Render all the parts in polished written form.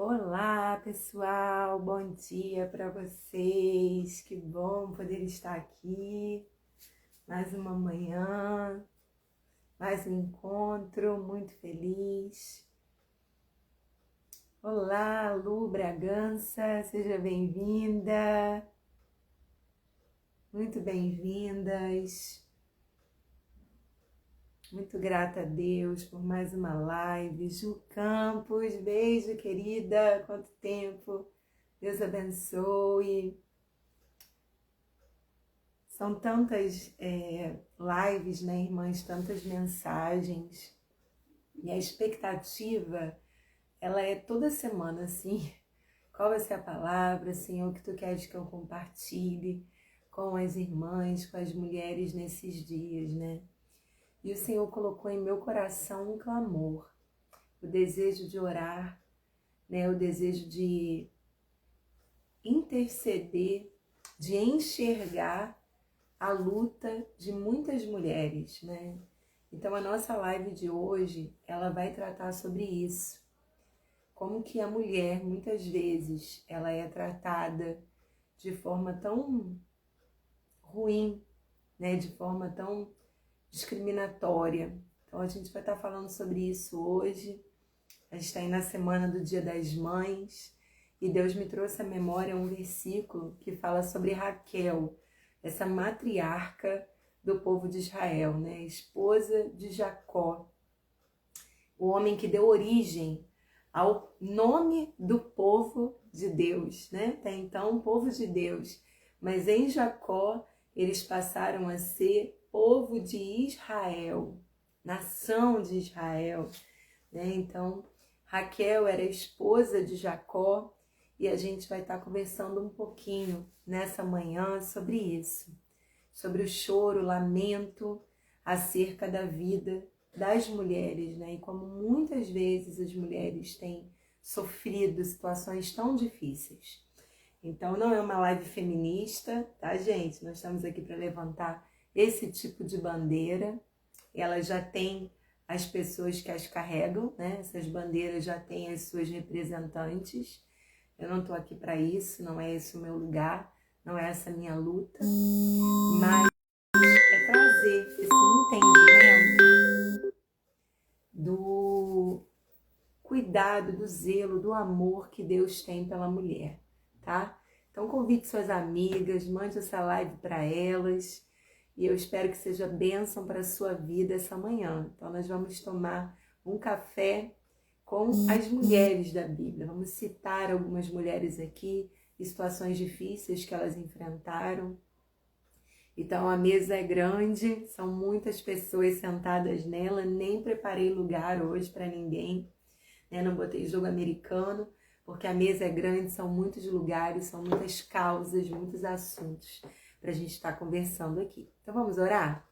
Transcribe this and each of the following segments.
Olá, pessoal, bom dia para vocês. Que bom poder estar aqui. Mais uma manhã, mais um encontro, muito feliz. Olá, Lu Bragança, seja bem-vinda. Muito bem-vindas. Muito grata a Deus por mais uma live. Ju Campos, beijo, querida. Quanto tempo. Deus abençoe. São tantas lives, né, irmãs? Tantas mensagens. E a expectativa, ela é toda semana, assim. Qual vai ser a palavra, Senhor, que Tu queres que eu compartilhe com as irmãs, com as mulheres nesses dias, né? E o Senhor colocou em meu coração um clamor, o desejo de orar, né? O desejo de interceder, de enxergar a luta de muitas mulheres, né? Então a nossa live de hoje, ela vai tratar sobre isso. Como que a mulher, muitas vezes, ela é tratada de forma tão ruim, né? De forma tão discriminatória. Então a gente vai estar falando sobre isso hoje. A gente está aí na semana do Dia das Mães e Deus me trouxe à memória um versículo que fala sobre Raquel, essa matriarca do povo de Israel, né? Esposa de Jacó, o homem que deu origem ao nome do povo de Deus, né? Até então, povo de Deus, mas em Jacó eles passaram a ser povo de Israel, nação de Israel, né? Então, Raquel era esposa de Jacó e a gente vai estar conversando um pouquinho nessa manhã sobre isso, sobre o choro, o lamento acerca da vida das mulheres, né? E como muitas vezes as mulheres têm sofrido situações tão difíceis. Então, não é uma live feminista, tá, gente? Nós estamos aqui para levantar esse tipo de bandeira. Ela já tem as pessoas que as carregam, né? Essas bandeiras já têm as suas representantes. Eu não estou aqui para isso, não é esse o meu lugar, não é essa a minha luta, mas é trazer esse entendimento do cuidado, do zelo, do amor que Deus tem pela mulher, tá? Então convide suas amigas, mande essa live para elas e eu espero que seja bênção para a sua vida essa manhã. Então nós vamos tomar um café com as mulheres da Bíblia. Vamos citar algumas mulheres aqui e situações difíceis que elas enfrentaram. Então a mesa é grande, são muitas pessoas sentadas nela, nem preparei lugar hoje para ninguém, né? Não botei jogo americano, porque a mesa é grande, são muitos lugares, são muitas causas, muitos assuntos para a gente estar conversando aqui. Então vamos orar?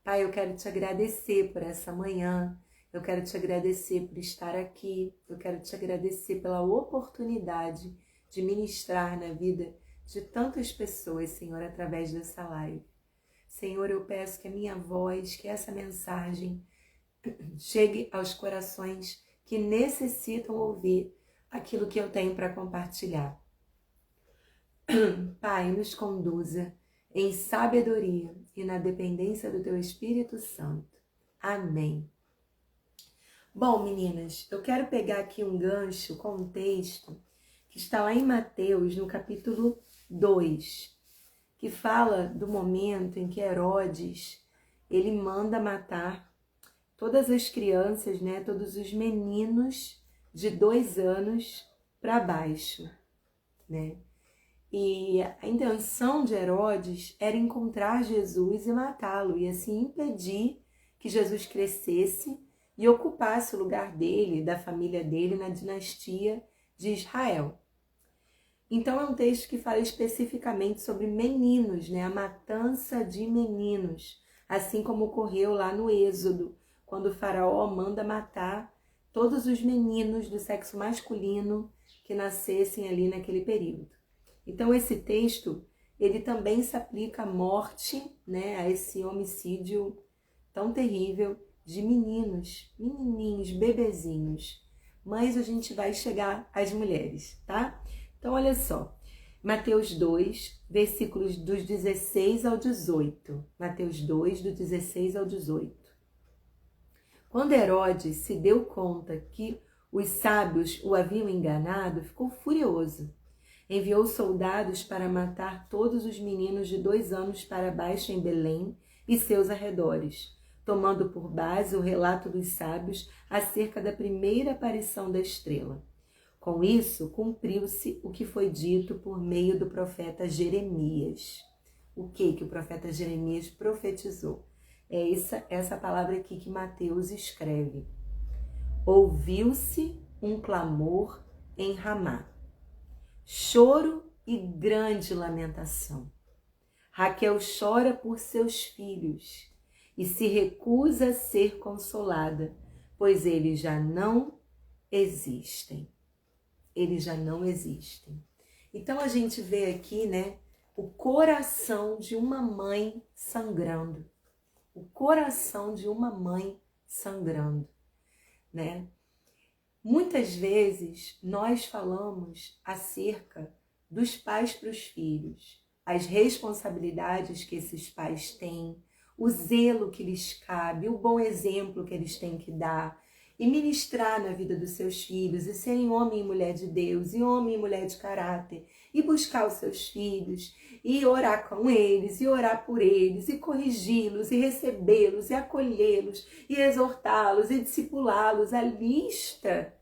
Pai, eu quero te agradecer por essa manhã, eu quero te agradecer por estar aqui, eu quero te agradecer pela oportunidade de ministrar na vida de tantas pessoas, Senhor, através dessa live. Senhor, eu peço que a minha voz, que essa mensagem chegue aos corações que necessitam ouvir aquilo que eu tenho para compartilhar. Pai, nos conduza em sabedoria e na dependência do Teu Espírito Santo. Amém. Bom, meninas, eu quero pegar aqui um gancho com um texto que está lá em Mateus, no capítulo 2, que fala do momento em que Herodes, ele manda matar todas as crianças, né, todos os meninos de 2 anos para baixo, né? E a intenção de Herodes era encontrar Jesus e matá-lo, e assim impedir que Jesus crescesse e ocupasse o lugar dele, da família dele, na dinastia de Israel. Então é um texto que fala especificamente sobre meninos, né? A matança de meninos, assim como ocorreu lá no Êxodo, quando o faraó manda matar todos os meninos do sexo masculino que nascessem ali naquele período. Então esse texto, ele também se aplica à morte, né? A esse homicídio tão terrível de meninos, menininhos, bebezinhos, mas a gente vai chegar às mulheres, tá? Então, olha só. Mateus 2, versículos dos 16 ao 18. Mateus 2, do 16 ao 18. Quando Herodes se deu conta que os sábios o haviam enganado, ficou furioso. Enviou soldados para matar todos os meninos de 2 anos para baixo em Belém e seus arredores, tomando por base o relato dos sábios acerca da primeira aparição da estrela. Com isso, cumpriu-se o que foi dito por meio do profeta Jeremias. O que o profeta Jeremias profetizou? É essa palavra aqui que Mateus escreve. Ouviu-se um clamor em Ramá, choro e grande lamentação. Raquel chora por seus filhos e se recusa a ser consolada, pois eles já não existem. Eles já não existem. Então a gente vê aqui, né, o coração de uma mãe sangrando. O coração de uma mãe sangrando, né? Muitas vezes nós falamos acerca dos pais para os filhos, as responsabilidades que esses pais têm, o zelo que lhes cabe, o bom exemplo que eles têm que dar e ministrar na vida dos seus filhos e serem homem e mulher de Deus e homem e mulher de caráter e buscar os seus filhos e orar com eles e orar por eles e corrigi-los e recebê-los e acolhê-los e exortá-los e discipulá-los. A lista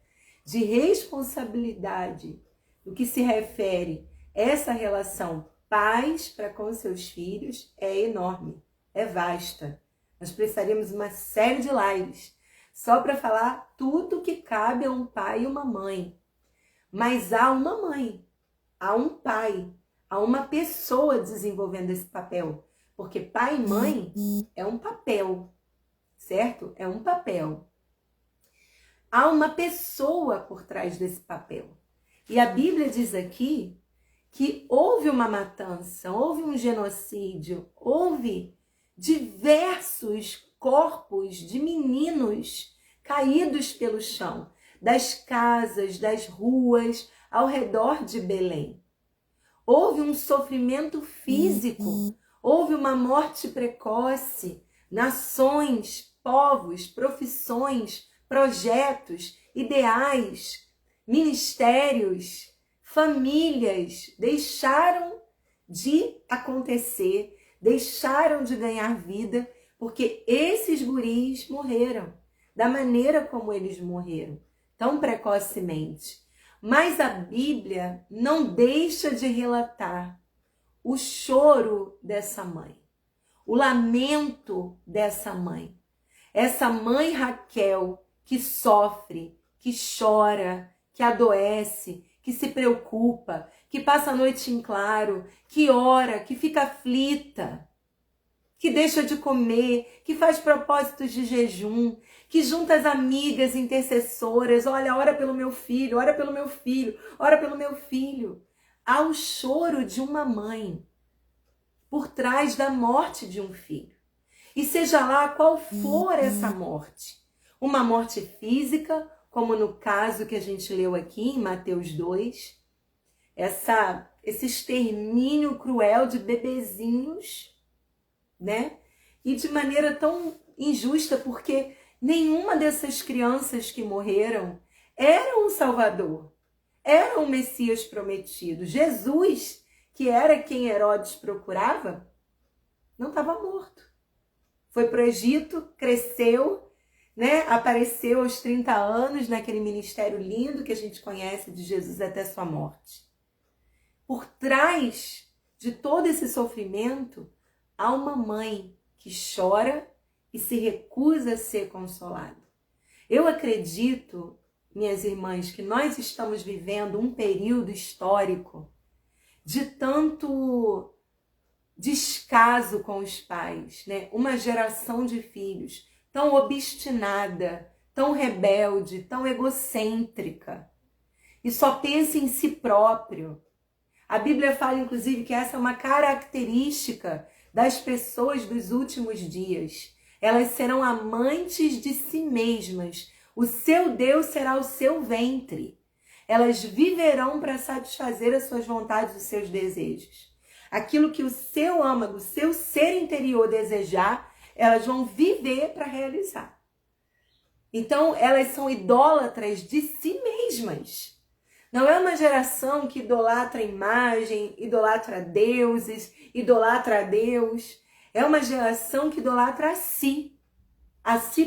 de responsabilidade no que se refere a essa relação pais para com seus filhos é enorme, é vasta. Nós precisaríamos uma série de lives só para falar tudo que cabe a um pai e uma mãe. Mas há uma mãe, há um pai, há uma pessoa desenvolvendo esse papel. Porque pai e mãe é um papel, certo? É um papel. Há uma pessoa por trás desse papel. E a Bíblia diz aqui que houve uma matança, houve um genocídio, houve diversos corpos de meninos caídos pelo chão, das casas, das ruas, ao redor de Belém. Houve um sofrimento físico, houve uma morte precoce, nações, povos, profissões, projetos, ideais, ministérios, famílias deixaram de acontecer, deixaram de ganhar vida, porque esses guris morreram, da maneira como eles morreram, tão precocemente. Mas a Bíblia não deixa de relatar o choro dessa mãe, o lamento dessa mãe. Essa mãe Raquel que sofre, que chora, que adoece, que se preocupa, que passa a noite em claro, que ora, que fica aflita, que deixa de comer, que faz propósitos de jejum, que junta as amigas intercessoras, olha, ora pelo meu filho, ora pelo meu filho, ora pelo meu filho. Há o choro de uma mãe por trás da morte de um filho. E seja lá qual for essa morte, uma morte física, como no caso que a gente leu aqui em Mateus 2, esse extermínio cruel de bebezinhos, né? E de maneira tão injusta, porque nenhuma dessas crianças que morreram era um Salvador, era um Messias prometido. Jesus, que era quem Herodes procurava, não estava morto. Foi para o Egito, cresceu, né? Apareceu aos 30 anos naquele ministério lindo que a gente conhece de Jesus até sua morte. Por trás de todo esse sofrimento, há uma mãe que chora e se recusa a ser consolada. Eu acredito, minhas irmãs, que nós estamos vivendo um período histórico de tanto descaso com os pais, né? Uma geração de filhos tão obstinada, tão rebelde, tão egocêntrica e só pensa em si próprio. A Bíblia fala, inclusive, que essa é uma característica das pessoas dos últimos dias. Elas serão amantes de si mesmas, O seu Deus será o seu ventre. Elas viverão para satisfazer as suas vontades e os seus desejos. Aquilo que o seu âmago, o seu ser interior desejar, elas vão viver para realizar. Então, elas são idólatras de si mesmas. Não é uma geração que idolatra a imagem, idolatra deuses, idolatra a Deus. É uma geração que idolatra a si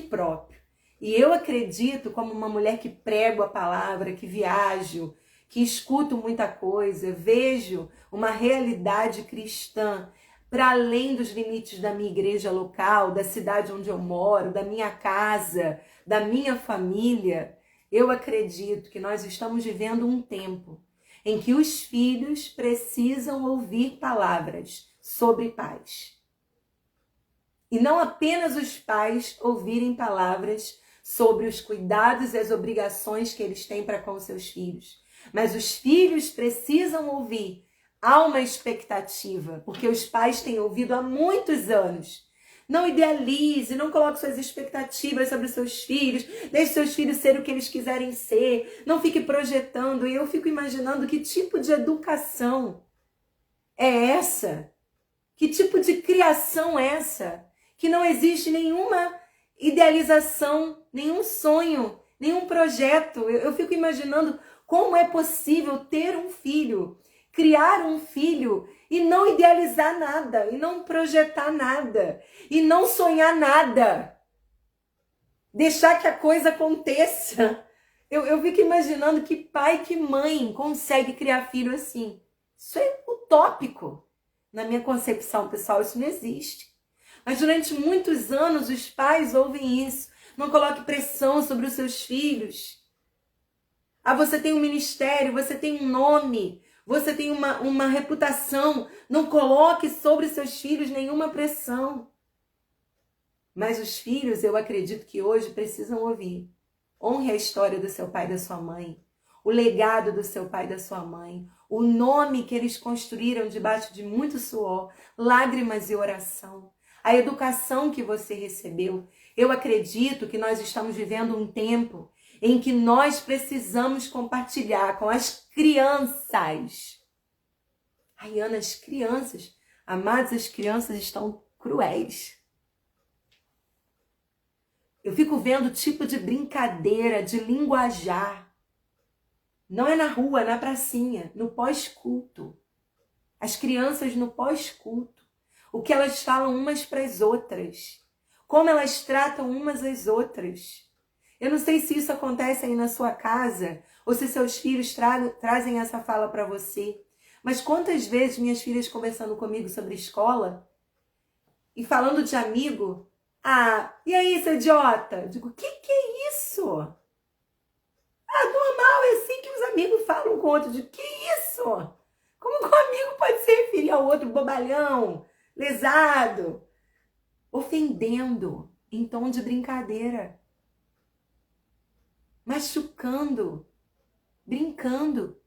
próprio. E eu acredito, como uma mulher que prego a palavra, que viajo, que escuto muita coisa, vejo uma realidade cristã para além dos limites da minha igreja local, da cidade onde eu moro, da minha casa, da minha família. Eu acredito que nós estamos vivendo um tempo em que os filhos precisam ouvir palavras sobre paz. E não apenas os pais ouvirem palavras sobre os cuidados e as obrigações que eles têm para com seus filhos. Mas os filhos precisam ouvir. Há uma expectativa, porque os pais têm ouvido há muitos anos. Não idealize, não coloque suas expectativas sobre os seus filhos, deixe seus filhos serem o que eles quiserem ser, não fique projetando. E eu fico imaginando que tipo de educação é essa? Que tipo de criação é essa? Que não existe nenhuma idealização, nenhum sonho, nenhum projeto. Eu fico imaginando como é possível ter um filho, criar um filho e não idealizar nada, e não projetar nada, e não sonhar nada. Deixar que a coisa aconteça. Eu fico imaginando que pai, que mãe consegue criar filho assim. Isso é utópico. Na minha concepção, pessoal, isso não existe. Mas durante muitos anos os pais ouvem isso. Não coloque pressão sobre os seus filhos. Ah, você tem um ministério, você tem um nome, você tem uma reputação. Não coloque sobre os seus filhos nenhuma pressão. Mas os filhos, eu acredito que hoje precisam ouvir. Honre a história do seu pai e da sua mãe. O legado do seu pai e da sua mãe. O nome que eles construíram debaixo de muito suor, lágrimas e oração. A educação que você recebeu. Eu acredito que nós estamos vivendo um tempo em que nós precisamos compartilhar com as crianças. Ai, Ana, as crianças, amados, as crianças estão cruéis. Eu fico vendo o tipo de brincadeira, de linguajar. Não é na rua, é na pracinha, no pós-culto. As crianças no pós-culto. O que elas falam umas para as outras. Como elas tratam umas às outras. Eu não sei se isso acontece aí na sua casa, ou se seus filhos trazem essa fala para você. Mas quantas vezes minhas filhas conversando comigo sobre escola, e falando de amigo, ah, e aí, seu idiota? Eu digo, o que é isso? Ah, normal, é assim que os amigos falam com o outro. Eu digo, que isso? Como que um amigo pode se referir ao outro bobalhão, lesado, ofendendo em tom de brincadeira? Machucando, brincando.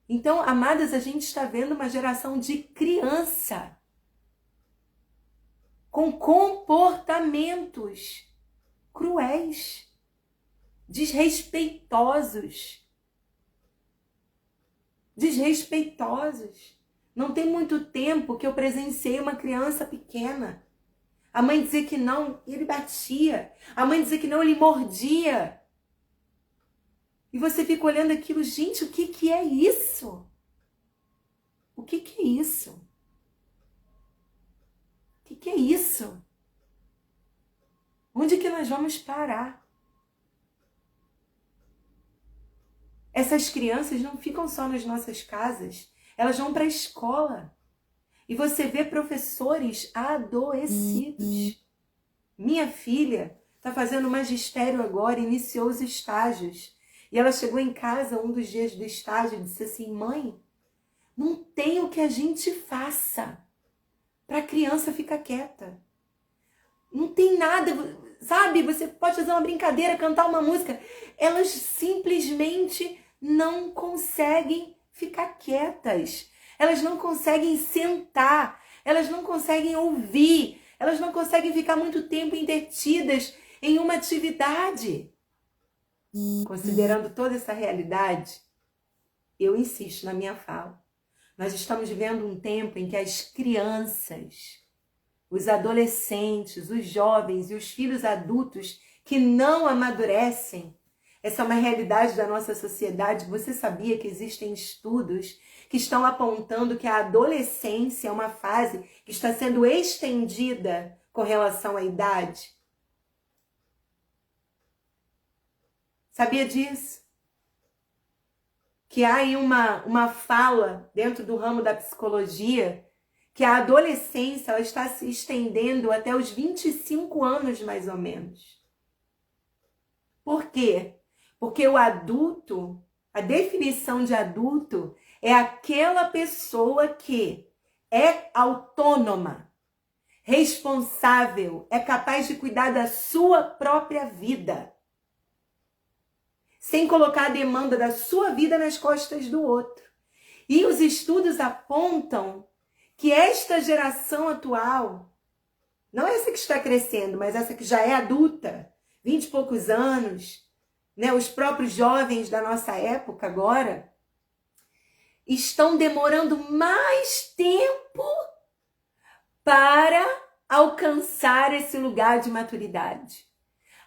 Então, amadas, a gente está vendo uma geração de criança com comportamentos cruéis, desrespeitosos. Não tem muito tempo que eu presenciei uma criança pequena. A mãe dizia que não, e ele batia. A mãe dizia que não, ele mordia. E você fica olhando aquilo, gente, o que é isso? O que é isso? O que é isso? Onde que nós vamos parar? Essas crianças não ficam só nas nossas casas, elas vão para a escola. E você vê professores adoecidos. Minha filha está fazendo magistério agora, iniciou os estágios. E ela chegou em casa um dos dias do estágio e disse assim, mãe, não tem o que a gente faça para a criança ficar quieta. Não tem nada, sabe? Você pode fazer uma brincadeira, cantar uma música. Elas simplesmente não conseguem ficar quietas. Elas não conseguem sentar. Elas não conseguem ouvir. Elas não conseguem ficar muito tempo entretidas em uma atividade. Considerando toda essa realidade, eu insisto na minha fala. Nós estamos vivendo um tempo em que as crianças, os adolescentes, os jovens e os filhos adultos que não amadurecem, essa é uma realidade da nossa sociedade. Você sabia que existem estudos que estão apontando que a adolescência é uma fase que está sendo estendida com relação à idade? Sabia disso? Que há aí uma fala dentro do ramo da psicologia que a adolescência ela está se estendendo até os 25 anos, mais ou menos. Por quê? Porque o adulto, a definição de adulto é aquela pessoa que é autônoma, responsável, é capaz de cuidar da sua própria vida, sem colocar a demanda da sua vida nas costas do outro. E os estudos apontam que esta geração atual, não essa que está crescendo, mas essa que já é adulta, 20 e poucos anos, né, os próprios jovens da nossa época agora, estão demorando mais tempo para alcançar esse lugar de maturidade.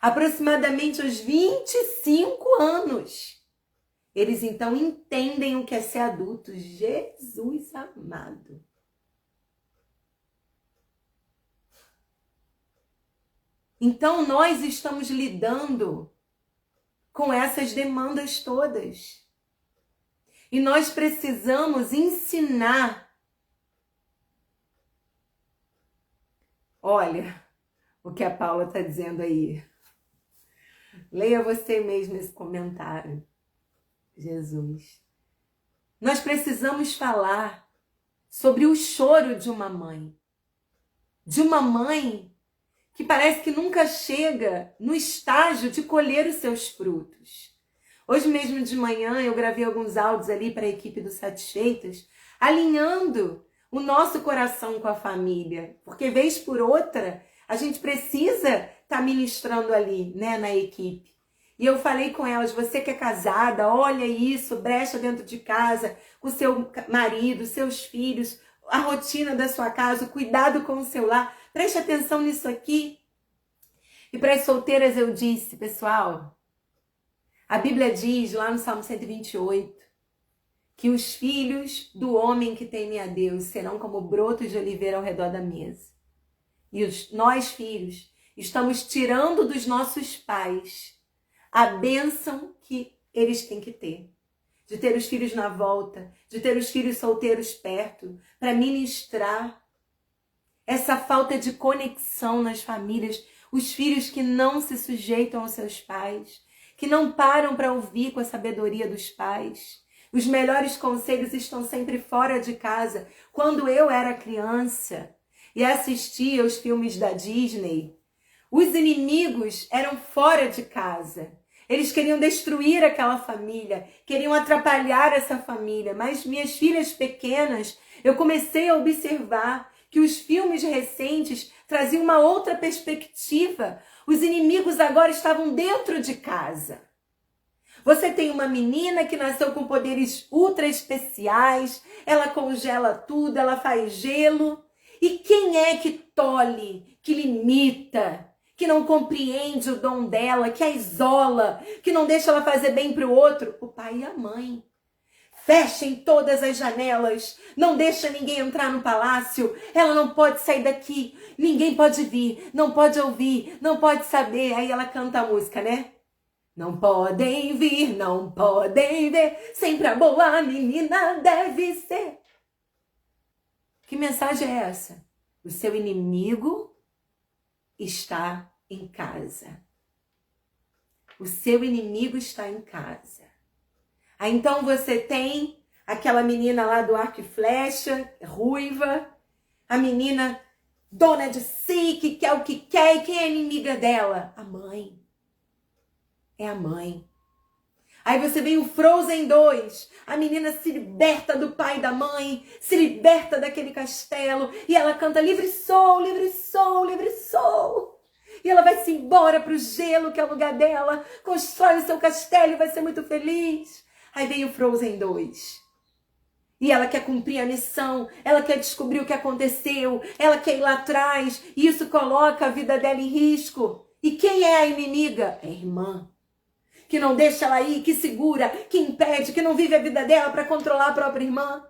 Aproximadamente aos 25 anos. Eles então entendem o que é ser adulto. Jesus amado. Então nós estamos lidando com essas demandas todas. E nós precisamos ensinar. Olha o que a Paula está dizendo aí. Leia você mesmo esse comentário. Jesus. Nós precisamos falar sobre o choro de uma mãe. De uma mãe que parece que nunca chega no estágio de colher os seus frutos. Hoje mesmo de manhã eu gravei alguns áudios ali para a equipe do Satisfeitas, alinhando o nosso coração com a família. Porque vez por outra, a gente precisa estar ministrando ali, né, na equipe. E eu falei com elas, você que é casada, olha isso, brecha dentro de casa, com seu marido, seus filhos, a rotina da sua casa, o cuidado com o seu lar. Preste atenção nisso aqui. E para as solteiras eu disse, pessoal, a Bíblia diz lá no Salmo 128, que os filhos do homem que teme a Deus serão como brotos de oliveira ao redor da mesa. E nós, filhos, estamos tirando dos nossos pais a bênção que eles têm que ter. De ter os filhos na volta, de ter os filhos solteiros perto, para ministrar essa falta de conexão nas famílias, os filhos que não se sujeitam aos seus pais, que não param para ouvir com a sabedoria dos pais. Os melhores conselhos estão sempre fora de casa. Quando eu era criança e assistia aos filmes da Disney, os inimigos eram fora de casa. Eles queriam destruir aquela família, queriam atrapalhar essa família. Mas minhas filhas pequenas, eu comecei a observar que os filmes recentes traziam uma outra perspectiva. Os inimigos agora estavam dentro de casa. Você tem uma menina que nasceu com poderes ultra especiais, ela congela tudo, ela faz gelo. E quem é que tolhe, que limita, que não compreende o dom dela, que a isola, que não deixa ela fazer bem para o outro? O pai e a mãe. Fechem todas as janelas, não deixa ninguém entrar no palácio, ela não pode sair daqui, ninguém pode vir, não pode ouvir, não pode saber. Aí ela canta a música, né? Não podem vir, não podem ver, sempre a boa menina deve ser. Que mensagem é essa? O seu inimigo está em casa. O seu inimigo está em casa. Aí então você tem aquela menina lá do arco e flecha, ruiva, a menina dona de si, que quer o que quer, e quem é a inimiga dela? A mãe. É a mãe. Aí você vem o Frozen 2, a menina se liberta do pai e da mãe, se liberta daquele castelo, e ela canta livre sou, livre sou, livre sou. E ela vai se embora pro gelo, que é o lugar dela, constrói o seu castelo e vai ser muito feliz. Aí vem o Frozen 2. E ela quer cumprir a missão, ela quer descobrir o que aconteceu, ela quer ir lá atrás, e isso coloca a vida dela em risco. E quem é a inimiga? É a irmã. Que não deixa ela ir, que segura, que impede, que não vive a vida dela para controlar a própria irmã.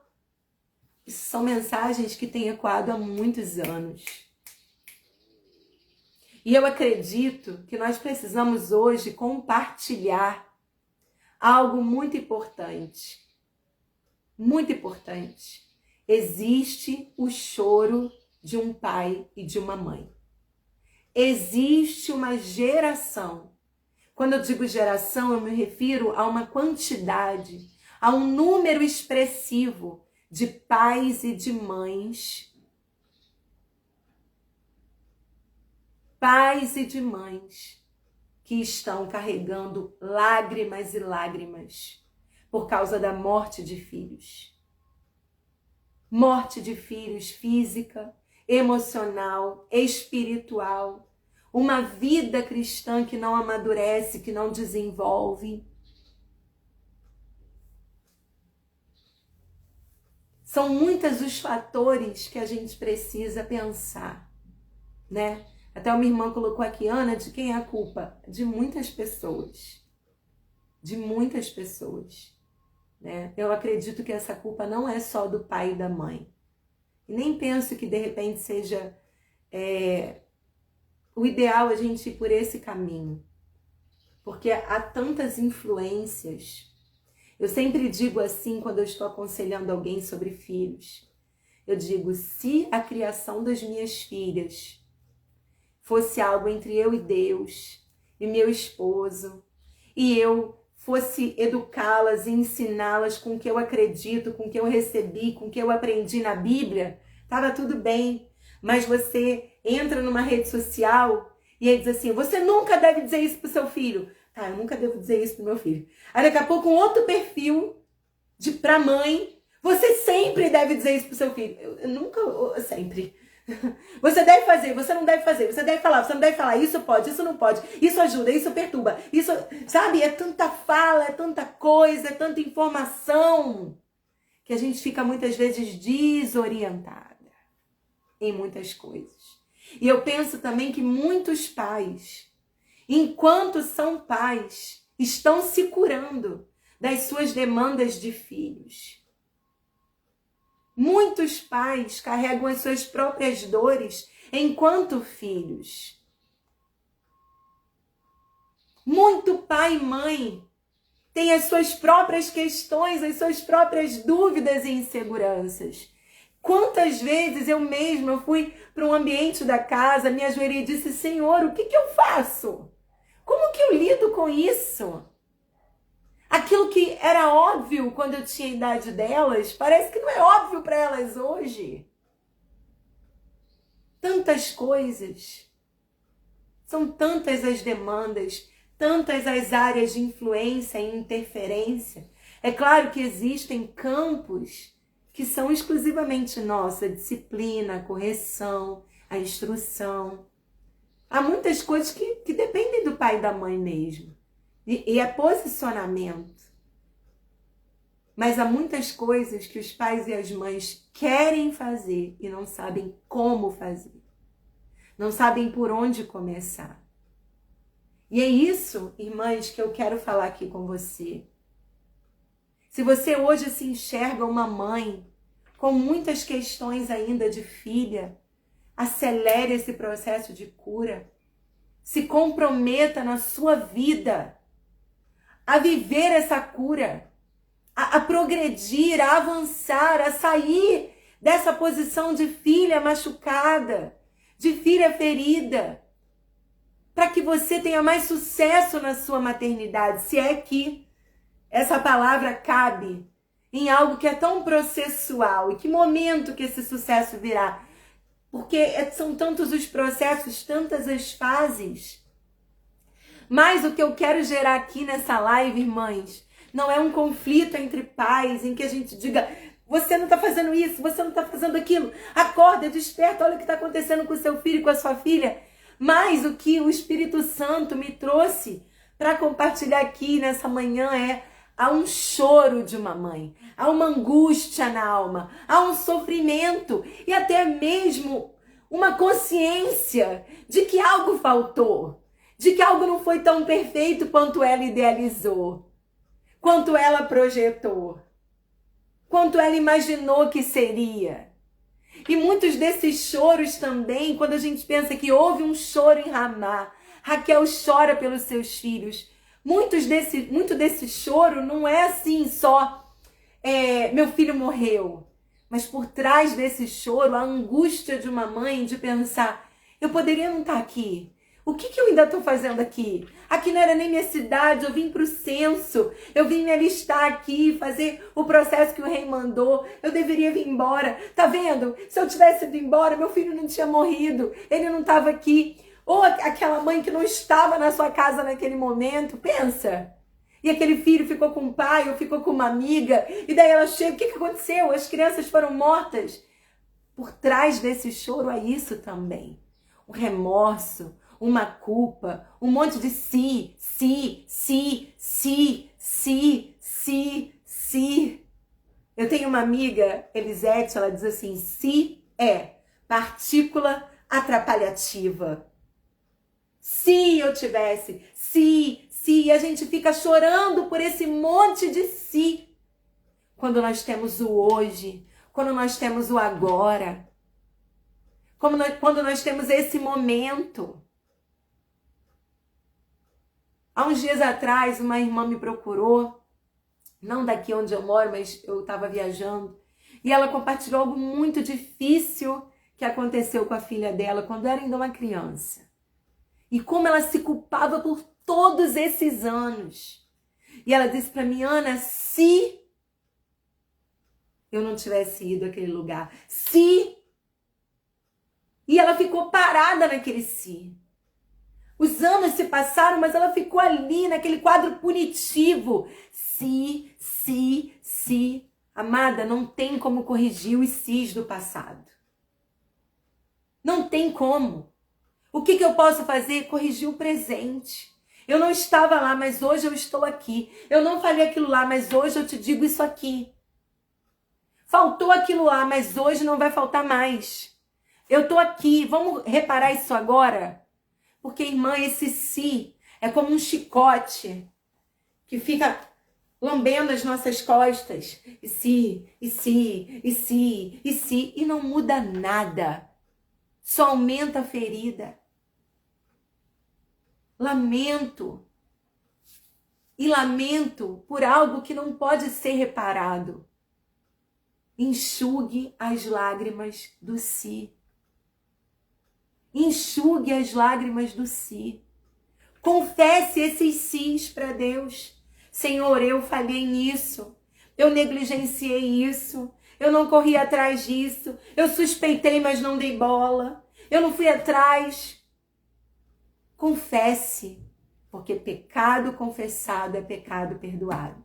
Isso são mensagens que têm ecoado há muitos anos. E eu acredito que nós precisamos hoje compartilhar algo muito importante. Muito importante. Existe o choro de um pai e de uma mãe. Existe uma geração. Quando eu digo geração, eu me refiro a uma quantidade, a um número expressivo de pais e de mães. Pais e de mães que estão carregando lágrimas e lágrimas por causa da morte de filhos. Morte de filhos física, emocional, espiritual. Uma vida cristã que não amadurece, que não desenvolve. São muitos os fatores que a gente precisa pensar, né? Até uma irmã colocou aqui, Ana, de quem é a culpa? De muitas pessoas. De muitas pessoas. Né? Eu acredito que essa culpa não é só do pai e da mãe. E nem penso que de repente seja o ideal a gente ir por esse caminho. Porque há tantas influências. Eu sempre digo assim quando eu estou aconselhando alguém sobre filhos. Eu digo, se a criação das minhas filhas fosse algo entre eu e Deus, e meu esposo, e eu fosse educá-las e ensiná-las com o que eu acredito, com o que eu recebi, com o que eu aprendi na Bíblia, estava tudo bem. Mas você entra numa rede social e aí diz assim, você nunca deve dizer isso pro seu filho. Tá, eu nunca devo dizer isso pro meu filho. Aí daqui a pouco um outro perfil pra mãe, você sempre deve dizer isso pro seu filho. Eu nunca, sempre. Você deve fazer, você não deve fazer, você deve falar, você não deve falar, isso pode, isso não pode, isso ajuda, isso perturba, isso, sabe, é tanta fala, é tanta coisa, é tanta informação, que a gente fica muitas vezes desorientada em muitas coisas. E eu penso também que muitos pais, enquanto são pais, estão se curando das suas demandas de filhos. Muitos pais carregam as suas próprias dores enquanto filhos. Muito pai e mãe tem as suas próprias questões, as suas próprias dúvidas e inseguranças. Quantas vezes eu mesma fui para um ambiente da casa, me ajoelhei e disse, Senhor, o que eu faço? Como que eu lido com isso? Aquilo que era óbvio quando eu tinha a idade delas, parece que não é óbvio para elas hoje. Tantas coisas. São tantas as demandas, tantas as áreas de influência e interferência. É claro que existem campos que são exclusivamente nossos, a disciplina, a correção, a instrução. Há muitas coisas que dependem do pai e da mãe mesmo. E é posicionamento. Mas há muitas coisas que os pais e as mães querem fazer e não sabem como fazer. Não sabem por onde começar. E é isso, irmãs, que eu quero falar aqui com você. Se você hoje se enxerga uma mãe com muitas questões ainda de filha, acelere esse processo de cura. Se comprometa na sua vida a viver essa cura, a progredir, a avançar, a sair dessa posição de filha machucada, de filha ferida, para que você tenha mais sucesso na sua maternidade, se é que essa palavra cabe em algo que é tão processual. E que momento que esse sucesso virá? Porque são tantos os processos, tantas as fases. Mas o que eu quero gerar aqui nessa live, irmãs, não é um conflito entre pais em que a gente diga, você não está fazendo isso, você não está fazendo aquilo, acorda, desperta, olha o que está acontecendo com o seu filho e com a sua filha. Mas o que o Espírito Santo me trouxe para compartilhar aqui nessa manhã há um choro de uma mãe, há uma angústia na alma, há um sofrimento e até mesmo uma consciência de que algo faltou, de que algo não foi tão perfeito quanto ela idealizou, quanto ela projetou, quanto ela imaginou que seria. E muitos desses choros também, quando a gente pensa que houve um choro em Ramá, Raquel chora pelos seus filhos. Muito desse choro não é assim só, meu filho morreu. Mas por trás desse choro, a angústia de uma mãe de pensar, eu poderia não estar aqui. O que eu ainda estou fazendo aqui? Aqui não era nem minha cidade, eu vim para o censo, eu vim me alistar aqui, fazer o processo que o rei mandou, eu deveria vir embora. Tá vendo? Se eu tivesse ido embora, meu filho não tinha morrido, ele não estava aqui. Ou aquela mãe que não estava na sua casa naquele momento, pensa. E aquele filho ficou com o pai ou ficou com uma amiga, e daí ela chega, o que aconteceu? As crianças foram mortas. Por trás desse choro há isso também. O remorso, uma culpa, um monte de si. Eu tenho uma amiga, Elisete, ela diz assim, si é partícula atrapalhativa. Se eu tivesse, e a gente fica chorando por esse monte de si. Quando nós temos o hoje, quando nós temos o agora, quando nós temos esse momento. Há uns dias atrás, uma irmã me procurou, não daqui onde eu moro, mas eu estava viajando, e ela compartilhou algo muito difícil que aconteceu com a filha dela quando era ainda uma criança. E como ela se culpava por todos esses anos. E ela disse para mim, Ana, se eu não tivesse ido àquele lugar, se... E ela ficou parada naquele si. Os anos se passaram, mas ela ficou ali, naquele quadro punitivo. Se. Amada, não tem como corrigir os sis do passado. Não tem como. O que eu posso fazer? Corrigir o presente. Eu não estava lá, mas hoje eu estou aqui. Eu não falei aquilo lá, mas hoje eu te digo isso aqui. Faltou aquilo lá, mas hoje não vai faltar mais. Eu estou aqui. Vamos reparar isso agora? Porque, irmã, esse si é como um chicote que fica lambendo as nossas costas. E não muda nada. Só aumenta a ferida. Lamento. E lamento por algo que não pode ser reparado. Enxugue as lágrimas do si. Enxugue as lágrimas do si. Confesse esses sis para Deus. Senhor, eu falhei nisso. Eu negligenciei isso. Eu não corri atrás disso. Eu suspeitei, mas não dei bola. Eu não fui atrás. Confesse, porque pecado confessado é pecado perdoado.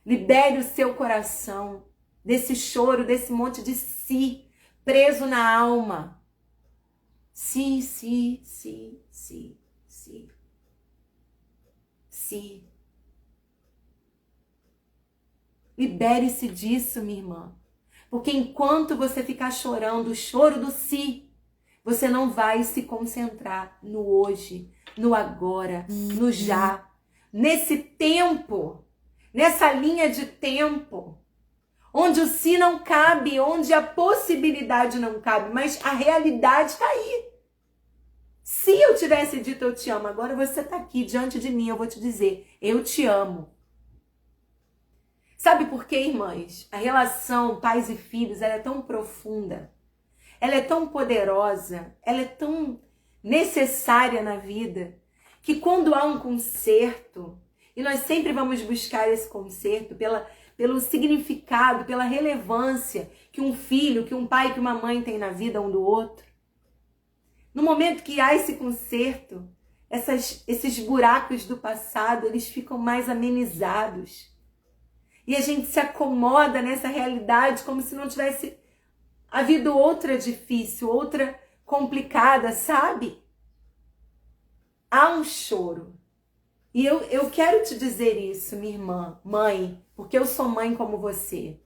Libere o seu coração desse choro, desse monte de si preso na alma. Si. Libere-se disso, minha irmã. Porque enquanto você ficar chorando o choro do si, você não vai se concentrar no hoje, no agora, no já. Nesse tempo, nessa linha de tempo, onde o si não cabe, onde a possibilidade não cabe, mas a realidade está aí. Se eu tivesse dito eu te amo, agora você está aqui diante de mim, eu vou te dizer, eu te amo. Sabe por quê, irmãs? A relação pais e filhos, ela é tão profunda, ela é tão poderosa, ela é tão necessária na vida, que quando há um conserto, e nós sempre vamos buscar esse conserto pelo significado, pela relevância que um filho, que um pai, que uma mãe tem na vida um do outro. No momento que há esse conserto, esses buracos do passado, eles ficam mais amenizados. E a gente se acomoda nessa realidade como se não tivesse havido outra difícil, outra complicada, sabe? há um choro. E eu quero te dizer isso, minha irmã, mãe, porque eu sou mãe como você.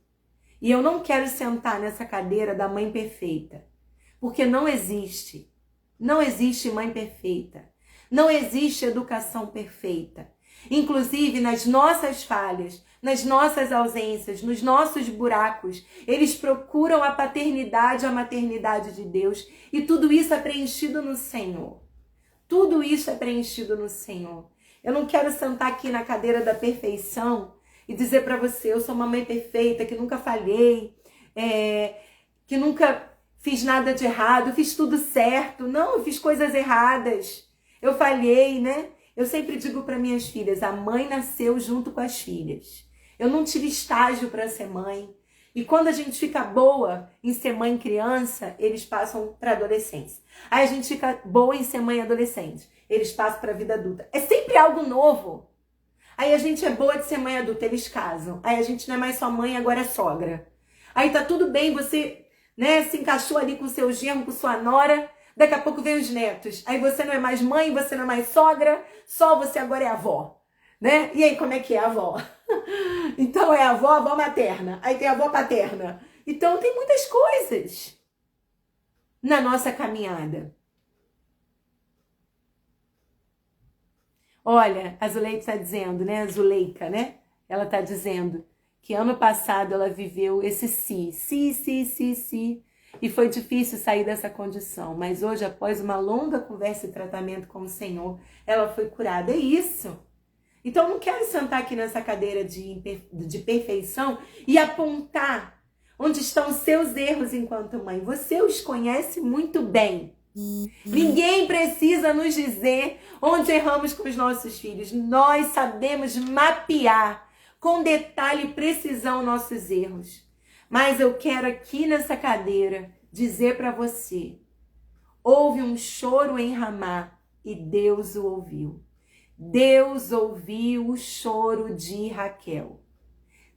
E eu não quero sentar nessa cadeira da mãe perfeita, porque não existe. Não existe mãe perfeita. Não existe educação perfeita. Inclusive, nas nossas falhas, nas nossas ausências, nos nossos buracos, eles procuram a paternidade, a maternidade de Deus. E tudo isso é preenchido no Senhor. Tudo isso é preenchido no Senhor. Eu não quero sentar aqui na cadeira da perfeição e dizer para você, eu sou uma mãe perfeita, que nunca falhei, que nunca fiz nada de errado, fiz tudo certo. Não, eu fiz coisas erradas. Eu falhei, né? Eu sempre digo para minhas filhas, a mãe nasceu junto com as filhas. Eu não tive estágio para ser mãe. E quando a gente fica boa em ser mãe criança, eles passam para adolescência. Aí a gente fica boa em ser mãe adolescente, eles passam para a vida adulta. É sempre algo novo. Aí a gente é boa de ser mãe adulta, eles casam. Aí a gente não é mais só mãe, agora é sogra. Aí tá tudo bem, você, né, se encaixou ali com seu genro, com sua nora. Daqui a pouco vem os netos. Aí você não é mais mãe, você não é mais sogra, só você agora é avó, né? E aí, como é que é a avó? Então é avó materna. Aí tem a avó paterna. Então tem muitas coisas na nossa caminhada. Olha, a Zuleika está dizendo, né? A Zuleika, né? Ela está dizendo que ano passado ela viveu esse si. E foi difícil sair dessa condição. Mas hoje, após uma longa conversa e tratamento com o Senhor, ela foi curada. É isso. Então, eu não quero sentar aqui nessa cadeira de perfeição e apontar onde estão os seus erros enquanto mãe. Você os conhece muito bem. Ninguém precisa nos dizer onde erramos com os nossos filhos. Nós sabemos mapear com detalhe e precisão nossos erros. Mas eu quero aqui nessa cadeira dizer para você, houve um choro em Ramá e Deus o ouviu. Deus ouviu o choro de Raquel.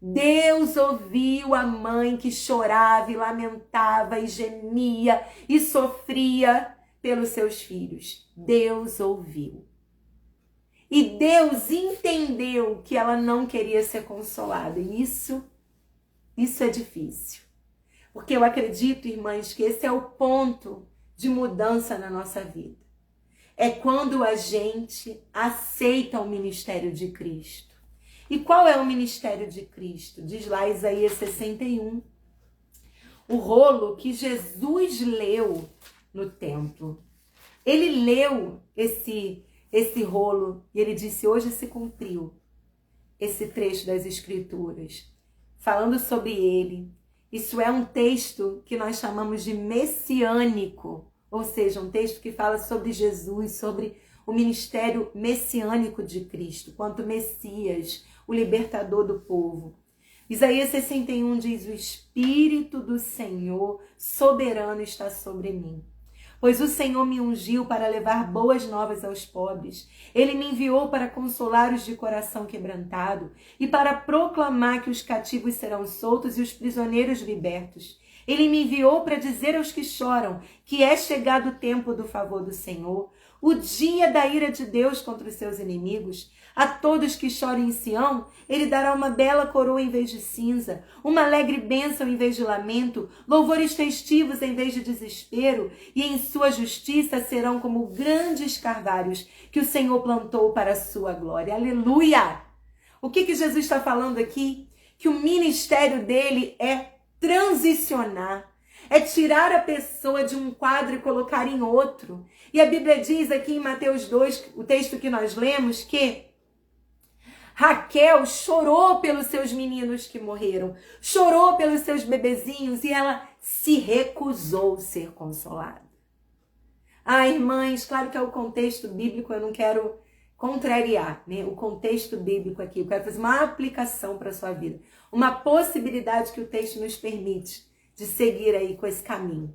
Deus ouviu a mãe que chorava e lamentava e gemia e sofria pelos seus filhos. Deus ouviu. E Deus entendeu que ela não queria ser consolada. E isso é difícil. Porque eu acredito, irmãs, que esse é o ponto de mudança na nossa vida. É quando a gente aceita o ministério de Cristo. E qual é o ministério de Cristo? Diz lá Isaías 61. O rolo que Jesus leu no templo. Ele leu esse rolo e ele disse, hoje se cumpriu esse trecho das Escrituras, falando sobre ele. Isso é um texto que nós chamamos de messiânico, ou seja, um texto que fala sobre Jesus, sobre o ministério messiânico de Cristo, quanto Messias, o libertador do povo. Isaías 61 diz, o Espírito do Senhor soberano está sobre mim. Pois o Senhor me ungiu para levar boas novas aos pobres. Ele me enviou para consolar os de coração quebrantado e para proclamar que os cativos serão soltos e os prisioneiros libertos. Ele me enviou para dizer aos que choram que é chegado o tempo do favor do Senhor, o dia da ira de Deus contra os seus inimigos. A todos que choram em Sião, ele dará uma bela coroa em vez de cinza, uma alegre bênção em vez de lamento, louvores festivos em vez de desespero, e em sua justiça serão como grandes carvalhos que o Senhor plantou para a sua glória. Aleluia! O que Jesus está falando aqui? Que o ministério dele é transicionar. É tirar a pessoa de um quadro e colocar em outro. E a Bíblia diz aqui em Mateus 2, o texto que nós lemos, que Raquel chorou pelos seus meninos que morreram, chorou pelos seus bebezinhos e ela se recusou a ser consolada. Ah, irmãs, claro que é o contexto bíblico, eu não quero contrariar, né? O contexto bíblico aqui, eu quero fazer uma aplicação para a sua vida, uma possibilidade que o texto nos permite de seguir aí com esse caminho.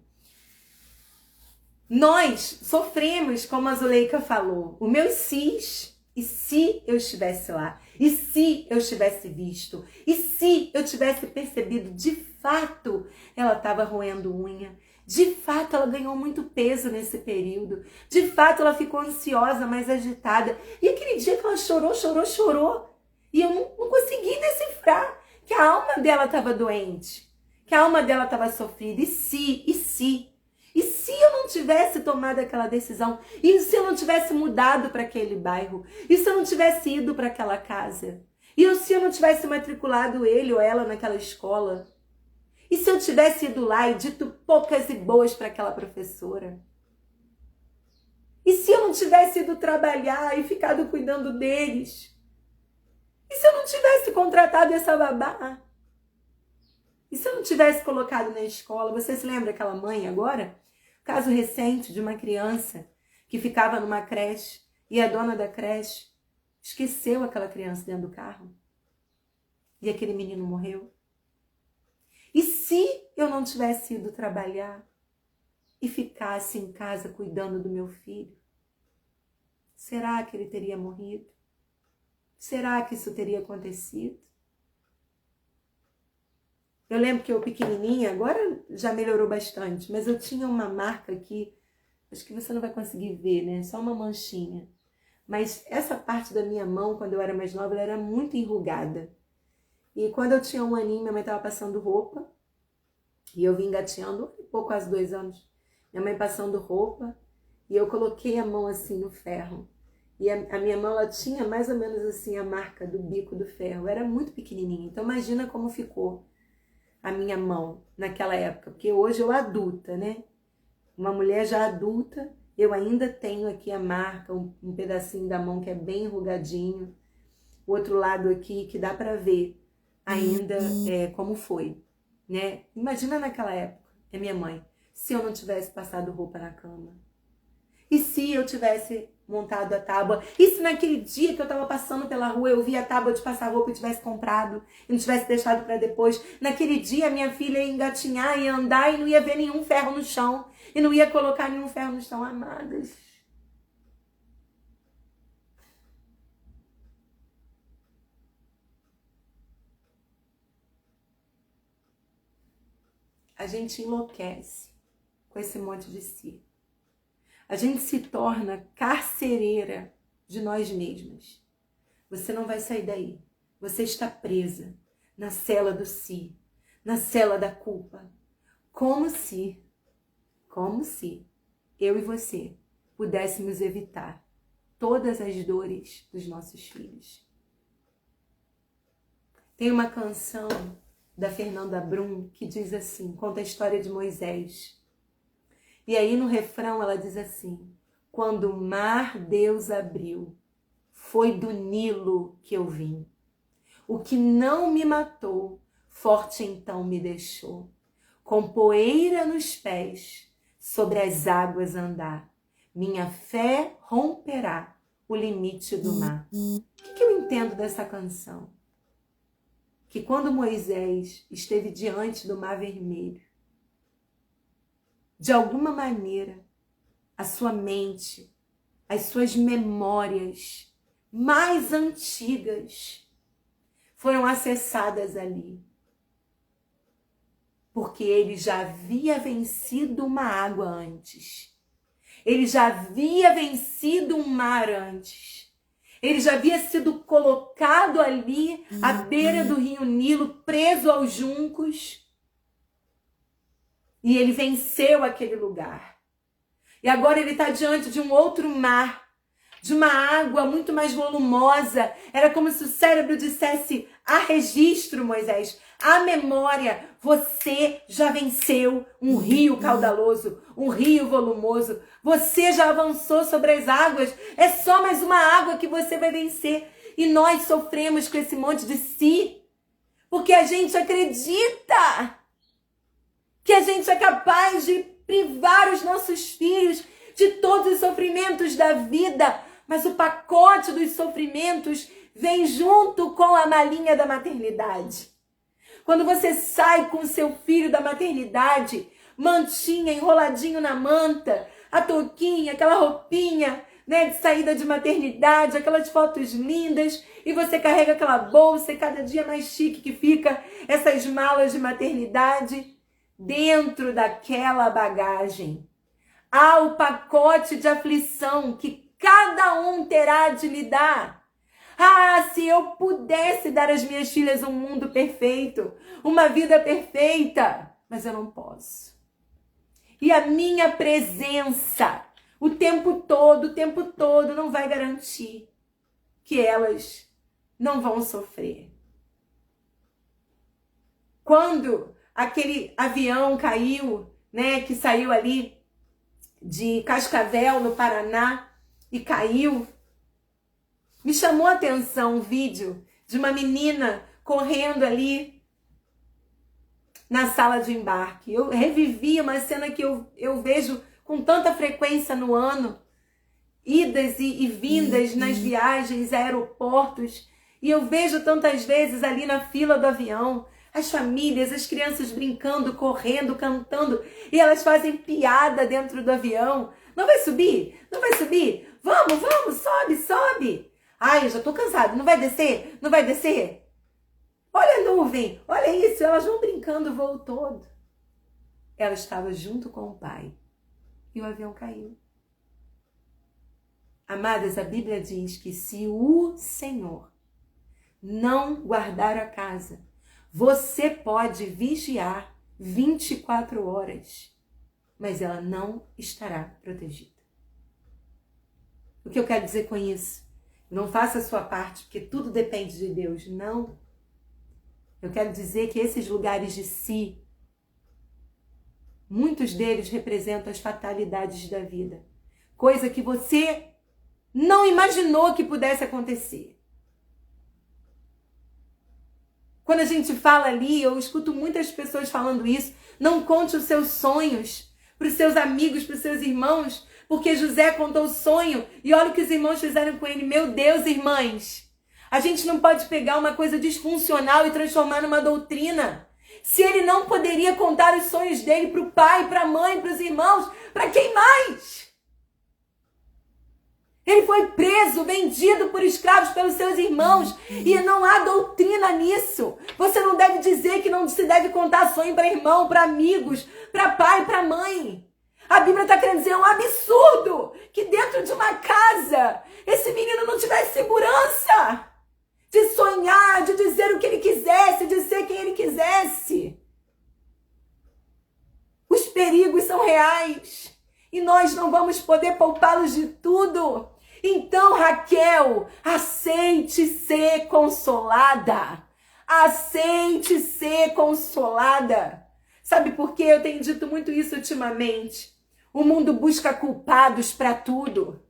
Nós sofremos, como a Zuleika falou, o meu cis, e se eu estivesse lá, e se eu tivesse visto, e se eu tivesse percebido de fato, ela estava roendo unha, De fato, ela ganhou muito peso nesse período. De fato, ela ficou ansiosa, mais agitada. E aquele dia que ela chorou. E eu não consegui decifrar que a alma dela estava doente, que a alma dela estava sofrida. E se eu não tivesse tomado aquela decisão? E se eu não tivesse mudado para aquele bairro? E se eu não tivesse ido para aquela casa? E se eu não tivesse matriculado ele ou ela naquela escola? E se eu tivesse ido lá e dito poucas e boas para aquela professora? E se eu não tivesse ido trabalhar e ficado cuidando deles? E se eu não tivesse contratado essa babá? E se eu não tivesse colocado na escola? Você se lembra daquela mãe agora? Caso recente de uma criança que ficava numa creche e a dona da creche esqueceu aquela criança dentro do carro e aquele menino morreu. E se eu não tivesse ido trabalhar e ficasse em casa cuidando do meu filho? Será que ele teria morrido? Será que isso teria acontecido? Eu lembro que eu pequenininha, agora já melhorou bastante, mas eu tinha uma marca aqui, acho que você não vai conseguir ver, né? Só uma manchinha. Mas essa parte da minha mão, quando eu era mais nova, ela era muito enrugada. E quando eu tinha 1 aninho, minha mãe estava passando roupa, e eu vim engateando, pouco, quase 2 anos, minha mãe passando roupa, e eu coloquei a mão assim no ferro. E a minha mão, ela tinha mais ou menos assim a marca do bico do ferro. Eu era muito pequenininha, então imagina como ficou a minha mão naquela época. Porque hoje eu adulta, né? Uma mulher já adulta, eu ainda tenho aqui a marca, um pedacinho da mão que é bem enrugadinho. O outro lado aqui que dá pra ver ainda como foi, né? Imagina naquela época, a minha mãe, se eu não tivesse passado roupa na cama. E se eu tivesse montado a tábua? E se naquele dia que eu estava passando pela rua eu vi a tábua de passar roupa e tivesse comprado e não tivesse deixado para depois? Naquele dia minha filha ia engatinhar, ia andar e não ia ver nenhum ferro no chão. E não ia colocar nenhum ferro no chão, amadas. A gente enlouquece com esse monte de si. A gente se torna carcereira de nós mesmas. Você não vai sair daí. Você está presa na cela do si, na cela da culpa. Como se eu e você pudéssemos evitar todas as dores dos nossos filhos. Tem uma canção da Fernanda Brum que diz assim, conta a história de Moisés. E aí no refrão ela diz assim: quando o mar Deus abriu, foi do Nilo que eu vim. O que não me matou, forte então me deixou. Com poeira nos pés, sobre as águas andar. Minha fé romperá o limite do mar. O que eu entendo dessa canção? Que quando Moisés esteve diante do Mar Vermelho, de alguma maneira, a sua mente, as suas memórias mais antigas foram acessadas ali. Porque ele já havia vencido uma água antes. Ele já havia vencido um mar antes. Ele já havia sido colocado ali à beira do rio Nilo, preso aos juncos. E ele venceu aquele lugar. E agora ele está diante de um outro mar, de uma água muito mais volumosa. Era como se o cérebro dissesse: há registro, Moisés, há memória. Você já venceu um rio caudaloso, um rio volumoso. Você já avançou sobre as águas. É só mais uma água que você vai vencer. E nós sofremos com esse monte de si, porque a gente acredita que a gente é capaz de privar os nossos filhos de todos os sofrimentos da vida. Mas o pacote dos sofrimentos vem junto com a malinha da maternidade. Quando você sai com o seu filho da maternidade, mantinha, enroladinho na manta, a touquinha, aquela roupinha, né, de saída de maternidade, aquelas fotos lindas, e você carrega aquela bolsa e cada dia mais chique que fica essas malas de maternidade. dentro daquela bagagem há o pacote de aflição que cada um terá de lidar. Ah, se eu pudesse dar às minhas filhas um mundo perfeito, uma vida perfeita, mas eu não posso. E a minha presença o tempo todo não vai garantir que elas não vão sofrer. Quando aquele avião caiu, né, que saiu ali de Cascavel, no Paraná, e caiu, me chamou a atenção um vídeo de uma menina correndo ali na sala de embarque. Eu revivi uma cena que eu vejo com tanta frequência no ano, idas e vindas nas viagens, aeroportos, e eu vejo tantas vezes ali na fila do avião, as famílias, as crianças brincando, correndo, cantando, e elas fazem piada dentro do avião. Não vai subir? Não vai subir? Vamos, sobe. Ai, eu já tô cansado, não vai descer? Não vai descer? Olha a nuvem, olha isso, elas vão brincando o voo todo. Ela estava junto com o pai e o avião caiu. Amadas, a Bíblia diz que se o Senhor não guardar a casa, você pode vigiar 24 horas, mas ela não estará protegida. O que eu quero dizer com isso? Não faça a sua parte, porque tudo depende de Deus. Não. Eu quero dizer que esses lugares de si, muitos deles representam as fatalidades da vida. Coisa que você não imaginou que pudesse acontecer. Quando a gente fala ali, eu escuto muitas pessoas falando isso, não conte os seus sonhos para os seus amigos, para os seus irmãos, porque José contou o sonho e olha o que os irmãos fizeram com ele. Meu Deus, irmãs, a gente não pode pegar uma coisa disfuncional e transformar numa doutrina. Se ele não poderia contar os sonhos dele para o pai, para a mãe, para os irmãos, para quem mais? Ele foi preso, vendido por escravos pelos seus irmãos. E não há doutrina nisso. Você não deve dizer que não se deve contar sonho para irmão, para amigos, para pai, para mãe. A Bíblia está querendo dizer, é um absurdo que dentro de uma casa esse menino não tivesse segurança de sonhar, de dizer o que ele quisesse, de ser quem ele quisesse. Os perigos são reais e nós não vamos poder poupá-los de tudo. Então, Raquel, aceite ser consolada. Aceite ser consolada. Sabe por quê? Eu tenho dito muito isso ultimamente. O mundo busca culpados para tudo.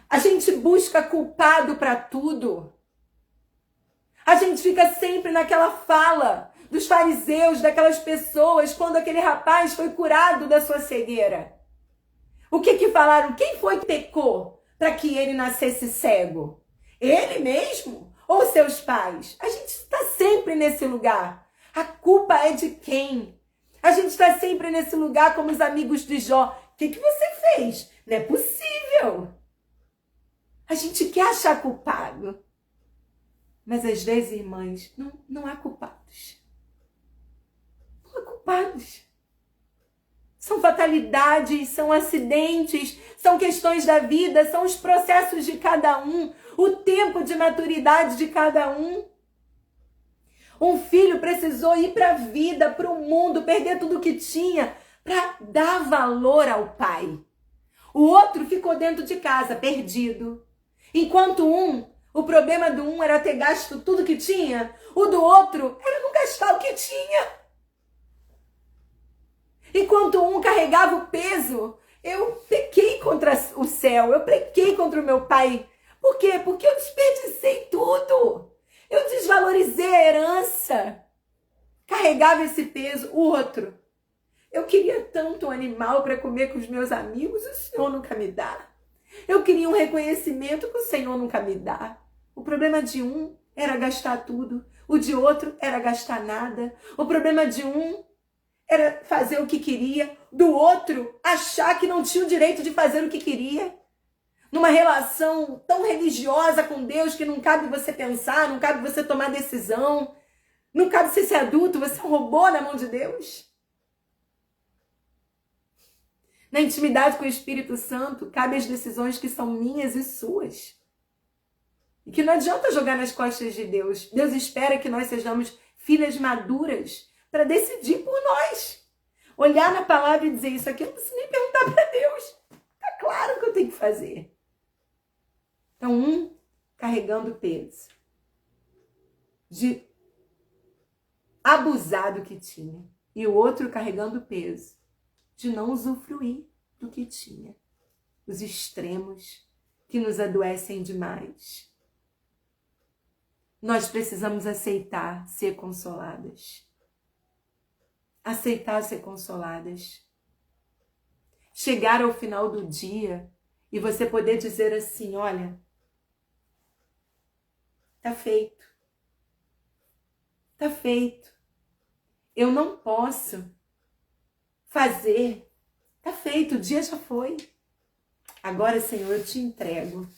A gente busca culpado para tudo. A gente fica sempre naquela fala dos fariseus, daquelas pessoas, quando aquele rapaz foi curado da sua cegueira. O que falaram? Quem foi que pecou para que ele nascesse cego? Ele mesmo? Ou seus pais? A gente está sempre nesse lugar. A culpa é de quem? A gente está sempre nesse lugar como os amigos de Jó. O que você fez? Não é possível. A gente quer achar culpado. Mas às vezes, irmãs, não há culpados. Não há culpados. São fatalidades, são acidentes, são questões da vida, são os processos de cada um, o tempo de maturidade de cada um. Um filho precisou ir para a vida, para o mundo, perder tudo que tinha para dar valor ao pai. O outro ficou dentro de casa, perdido. Enquanto o problema do um era ter gasto tudo que tinha, o do outro era não gastar o que tinha. Enquanto um carregava o peso, eu pequei contra o céu, eu pequei contra o meu pai. Por quê? Porque eu desperdicei tudo. Eu desvalorizei a herança. Carregava esse peso. O outro, eu queria tanto um animal para comer com os meus amigos, o Senhor nunca me dá. Eu queria um reconhecimento que o Senhor nunca me dá. O problema de um era gastar tudo. O de outro era gastar nada. O problema de um era fazer o que queria. Do outro, achar que não tinha o direito de fazer o que queria. Numa relação tão religiosa com Deus que não cabe você pensar, não cabe você tomar decisão. Não cabe você ser adulto, você é um robô na mão de Deus. Na intimidade com o Espírito Santo, cabe as decisões que são minhas e suas. E que não adianta jogar nas costas de Deus. Deus espera que nós sejamos filhas maduras para decidir por nós. Olhar na palavra e dizer isso aqui, eu não preciso nem perguntar para Deus. Está claro o que eu tenho que fazer. Então, carregando peso de abusar do que tinha. E o outro carregando peso de não usufruir do que tinha. Os extremos que nos adoecem demais. Nós precisamos aceitar ser consoladas. Aceitar ser consoladas. Chegar ao final do dia e você poder dizer assim, olha, tá feito. Tá feito. Eu não posso fazer. Tá feito, o dia já foi. Agora, Senhor, eu te entrego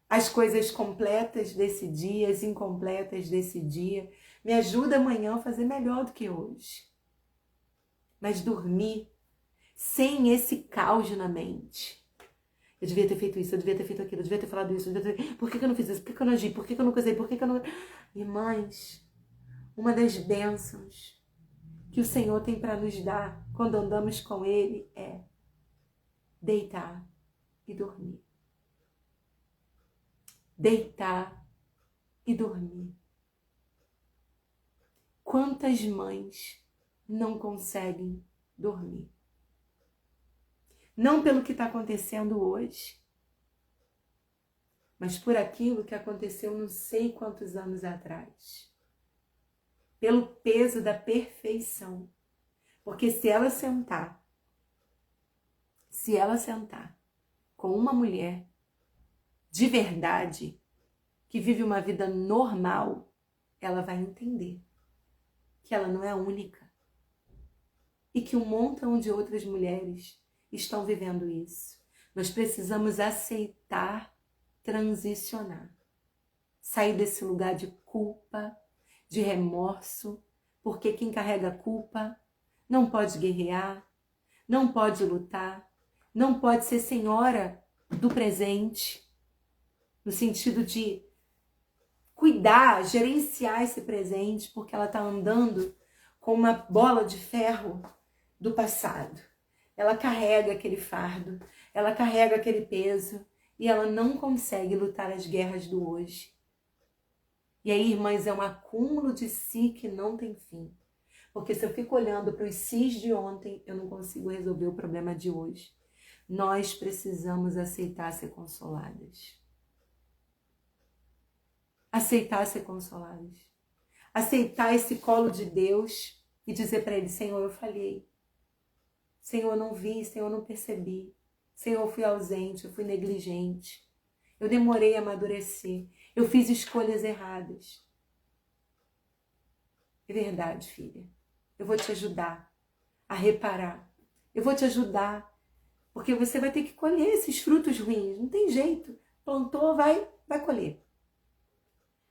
as coisas completas desse dia, as incompletas desse dia. Me ajuda amanhã a fazer melhor do que hoje. Mas dormir sem esse caos na mente. Eu devia ter feito isso, eu devia ter feito aquilo, eu devia ter falado isso, por que eu não fiz isso? Por que eu não agi? Por que eu não casei? Por que eu não... Irmãs, uma das bênçãos que o Senhor tem para nos dar quando andamos com Ele é deitar e dormir. Deitar e dormir. Quantas mães não conseguem dormir? Não pelo que está acontecendo hoje, mas por aquilo que aconteceu não sei quantos anos atrás. Pelo peso da perfeição. Porque se ela sentar com uma mulher de verdade, que vive uma vida normal, ela vai entender que ela não é única. E que um montão de outras mulheres estão vivendo isso. Nós precisamos aceitar, transicionar. Sair desse lugar de culpa, de remorso, porque quem carrega culpa não pode guerrear, não pode lutar, não pode ser senhora do presente, no sentido de cuidar, gerenciar esse presente, porque ela está andando com uma bola de ferro do passado. Ela carrega aquele fardo, ela carrega aquele peso e ela não consegue lutar as guerras do hoje. E aí, irmãs, é um acúmulo de si que não tem fim. Porque se eu fico olhando para os sis de ontem, eu não consigo resolver o problema de hoje. Nós precisamos aceitar ser consoladas. Aceitar ser consoladas. Aceitar esse colo de Deus e dizer para Ele, Senhor, eu falhei. Senhor, eu não vi, Senhor, eu não percebi. Senhor, eu fui ausente, eu fui negligente. Eu demorei a amadurecer. Eu fiz escolhas erradas. É verdade, filha. Eu vou te ajudar a reparar. Eu vou te ajudar. Porque você vai ter que colher esses frutos ruins. Não tem jeito. Plantou, vai colher.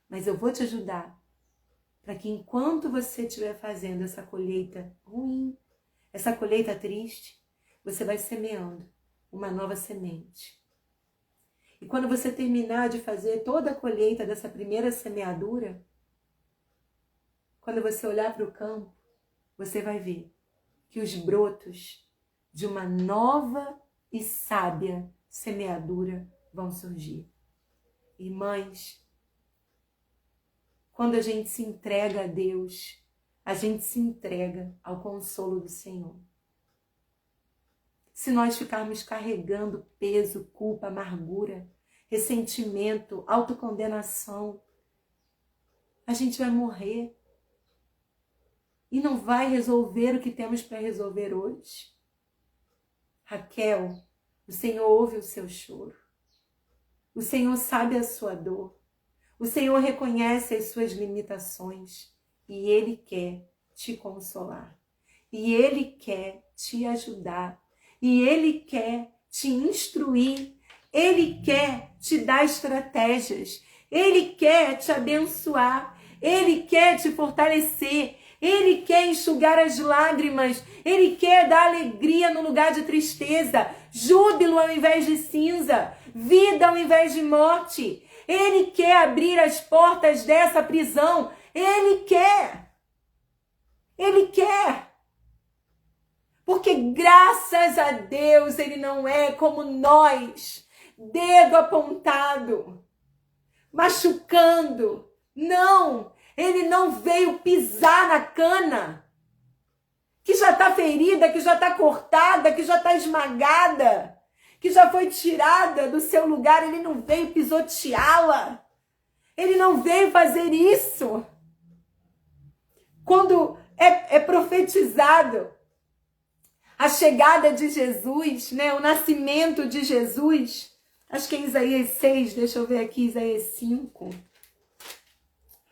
Mas eu vou te ajudar para que enquanto você estiver fazendo essa colheita ruim, essa colheita triste, você vai semeando uma nova semente. E quando você terminar de fazer toda a colheita dessa primeira semeadura, quando você olhar para o campo, você vai ver que os brotos de uma nova e sábia semeadura vão surgir. Irmãs, quando a gente se entrega a Deus, a gente se entrega ao consolo do Senhor. Se nós ficarmos carregando peso, culpa, amargura, ressentimento, autocondenação, a gente vai morrer e não vai resolver o que temos para resolver hoje. Raquel, o Senhor ouve o seu choro. O Senhor sabe a sua dor. O Senhor reconhece as suas limitações e Ele quer te consolar. E Ele quer te ajudar. E Ele quer te instruir. Ele quer te dar estratégias. Ele quer te abençoar. Ele quer te fortalecer. Ele quer enxugar as lágrimas. Ele quer dar alegria no lugar de tristeza. Júbilo ao invés de cinza. Vida ao invés de morte. Ele quer abrir as portas dessa prisão. Ele quer. Ele quer. Porque graças a Deus ele não é como nós. Dedo apontado. Machucando. Não. Ele não veio pisar na cana. Que já está ferida, que já está cortada, que já está esmagada. Que já foi tirada do seu lugar. Ele não veio pisoteá-la. Ele não veio fazer isso. Quando é profetizado a chegada de Jesus, né? O nascimento de Jesus. Acho que é Isaías 6, deixa eu ver aqui, Isaías 5.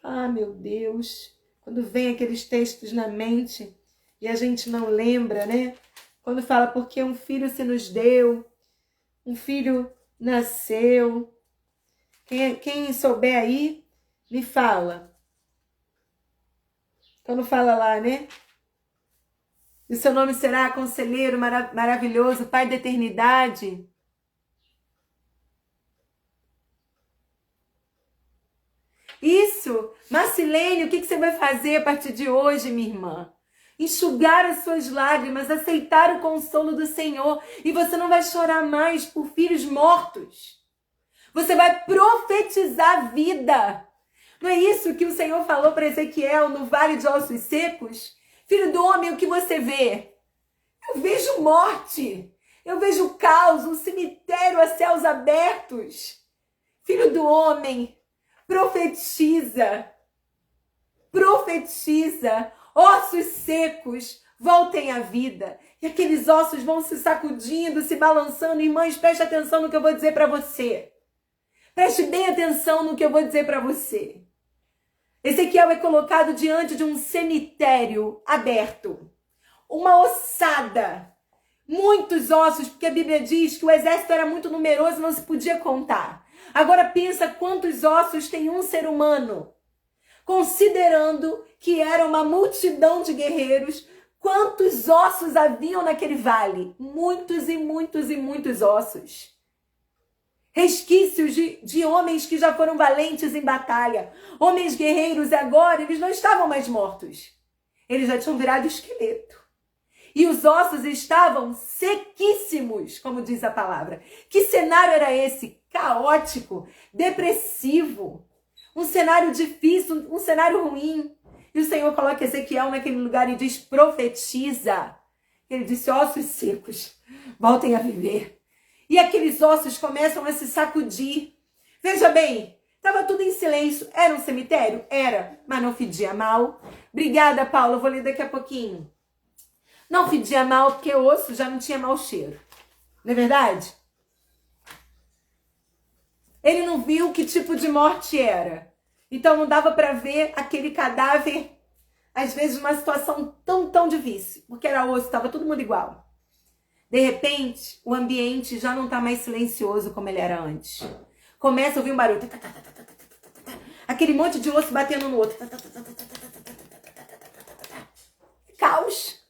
Ah, meu Deus. Quando vem aqueles textos na mente e a gente não lembra, né? Quando fala, porque um filho se nos deu, um filho nasceu. Quem souber aí, me fala. Quando fala lá, né? E seu nome será Conselheiro Maravilhoso, Pai da Eternidade. Isso, Marcilene, o que você vai fazer a partir de hoje, minha irmã? Enxugar as suas lágrimas, aceitar o consolo do Senhor. E você não vai chorar mais por filhos mortos. Você vai profetizar vida. Não é isso que o Senhor falou para Ezequiel no vale de ossos secos? Filho do homem, o que você vê? Eu vejo morte. Eu vejo caos, um cemitério a céus abertos. Filho do homem, profetiza. Profetiza. Ossos secos, voltem à vida. E aqueles ossos vão se sacudindo, se balançando. Irmãs, preste atenção no que eu vou dizer para você. Preste bem atenção no que eu vou dizer para você. Ezequiel é colocado diante de um cemitério aberto. Uma ossada. Muitos ossos, porque a Bíblia diz que o exército era muito numeroso, não se podia contar. Agora pensa quantos ossos tem um ser humano. Considerando que era uma multidão de guerreiros, quantos ossos haviam naquele vale? Muitos e muitos e muitos ossos. Resquícios de homens que já foram valentes em batalha. Homens guerreiros agora, eles não estavam mais mortos. Eles já tinham virado esqueleto. E os ossos estavam sequíssimos, como diz a palavra. Que cenário era esse? Caótico, depressivo. Um cenário difícil, um cenário ruim. E o Senhor coloca Ezequiel naquele lugar e diz, profetiza. Ele disse, ossos secos, voltem a viver. E aqueles ossos começam a se sacudir. Veja bem, estava tudo em silêncio. Era um cemitério? Era, mas não fedia mal. Obrigada, Paula, vou ler daqui a pouquinho. Não fedia mal porque o osso já não tinha mau cheiro. Não é verdade? Ele não viu que tipo de morte era. Então não dava para ver aquele cadáver, às vezes, numa situação tão difícil. Porque era osso, estava todo mundo igual. De repente, o ambiente já não está mais silencioso como ele era antes. Começa a ouvir um barulho. Aquele monte de osso batendo no outro. Caos.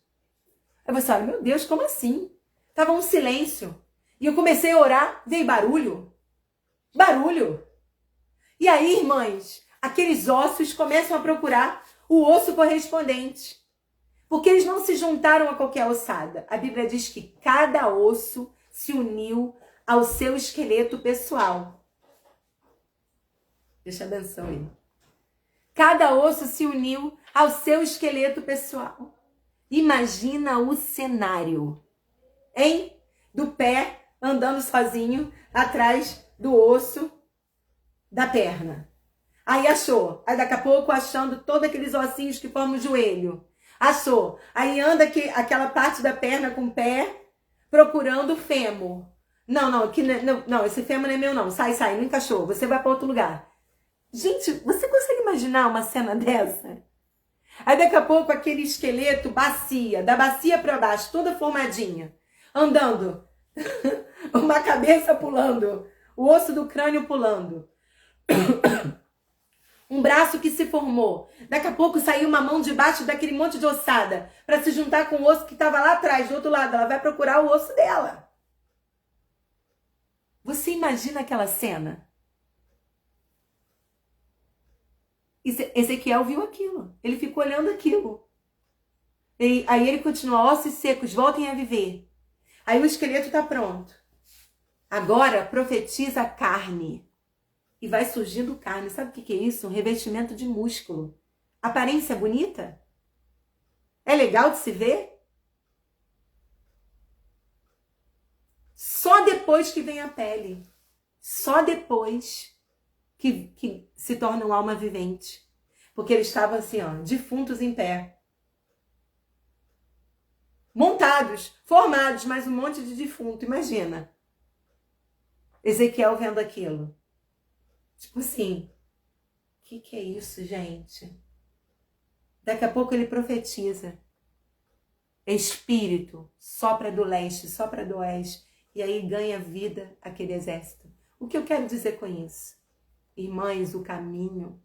Aí você olha, meu Deus, como assim? Tava um silêncio. E eu comecei a orar, veio barulho. Barulho. E aí, irmãs, aqueles ossos começam a procurar o osso correspondente. Porque eles não se juntaram a qualquer ossada. A Bíblia diz que cada osso se uniu ao seu esqueleto pessoal. Deixa a benção aí. Cada osso se uniu ao seu esqueleto pessoal. Imagina o cenário, hein? Do pé andando sozinho atrás do osso da perna. Aí achou. Aí daqui a pouco achando todos aqueles ossinhos que formam o joelho. Achou. Aí anda aquela parte da perna com o pé procurando o fêmur. Não, esse fêmur não é meu não. Sai, não encaixou. Você vai para outro lugar. Gente, você consegue imaginar uma cena dessa? Aí daqui a pouco aquele esqueleto bacia, da bacia para baixo, toda formadinha, andando. Uma cabeça pulando, o osso do crânio pulando. Um braço que se formou. Daqui a pouco saiu uma mão debaixo daquele monte de ossada para se juntar com o osso que estava lá atrás, do outro lado. Ela vai procurar o osso dela. Você imagina aquela cena? Ezequiel viu aquilo. Ele ficou olhando aquilo. Aí ele continua, ossos secos, voltem a viver. Aí o esqueleto está pronto. Agora profetiza a carne. E vai surgindo carne. Sabe o que é isso? Um revestimento de músculo. Aparência bonita? É legal de se ver? Só depois que vem a pele. Só depois que se torna uma alma vivente. Porque eles estavam assim, ó, defuntos em pé. Montados, formados, mas um monte de defunto. Imagina. Ezequiel vendo aquilo. Tipo assim, o que é isso, gente? Daqui a pouco ele profetiza. Espírito, sopra do leste, sopra do oeste. E aí ganha vida aquele exército. O que eu quero dizer com isso? Irmãs, o caminho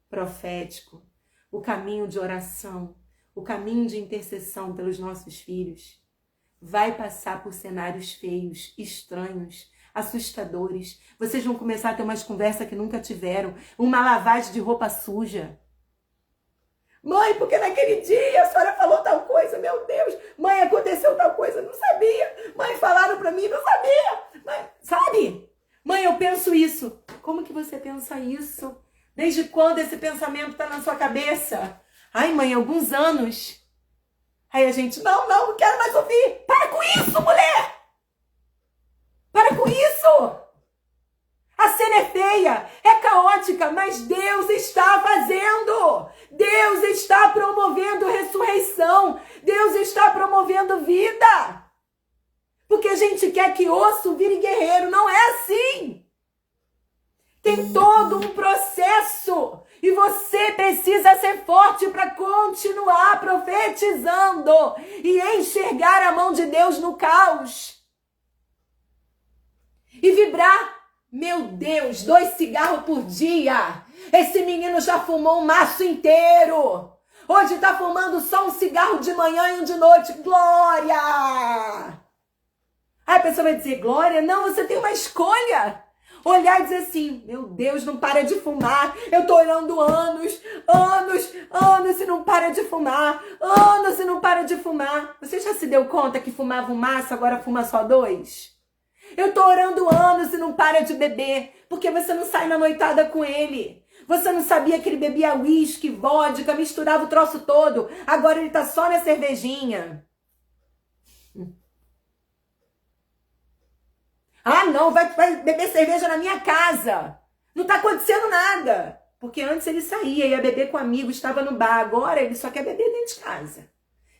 profético, o caminho de oração, o caminho de intercessão pelos nossos filhos vai passar por cenários feios, estranhos, assustadores. Vocês vão começar a ter umas conversas que nunca tiveram, uma lavagem de roupa suja. Mãe, porque naquele dia a senhora falou tal coisa, meu Deus. Mãe, aconteceu tal coisa, não sabia. Mãe, falaram pra mim, não sabia. Mãe, sabe? Mãe, eu penso isso. Como que você pensa isso? Desde quando esse pensamento tá na sua cabeça? Ai, mãe, alguns anos. Aí a gente, não quero mais ouvir. Para com isso, mulher! Para com isso! A cena é feia, é caótica, mas Deus está fazendo. Deus está promovendo ressurreição. Deus está promovendo vida. Porque a gente quer que osso vire guerreiro. Não é assim. Tem todo um processo. E você precisa ser forte para continuar profetizando e enxergar a mão de Deus no caos. E vibrar. Meu Deus, 2 cigarros por dia. Esse menino já fumou um maço inteiro. Hoje está fumando só um cigarro de manhã e um de noite. Glória! Aí a pessoa vai dizer, Glória, não, você tem uma escolha. Olhar e dizer assim, meu Deus, não para de fumar. Eu tô olhando anos e não para de fumar. Anos e não para de fumar. Você já se deu conta que fumava um maço, agora fuma só 2? Eu tô orando anos e não para de beber, porque você não sai na noitada com ele. Você não sabia que ele bebia uísque, vodka, misturava o troço todo. Agora ele tá só na cervejinha. Ah, não, vai beber cerveja na minha casa. Não tá acontecendo nada. Porque antes ele saía, ia beber com amigos, estava no bar. Agora ele só quer beber dentro de casa.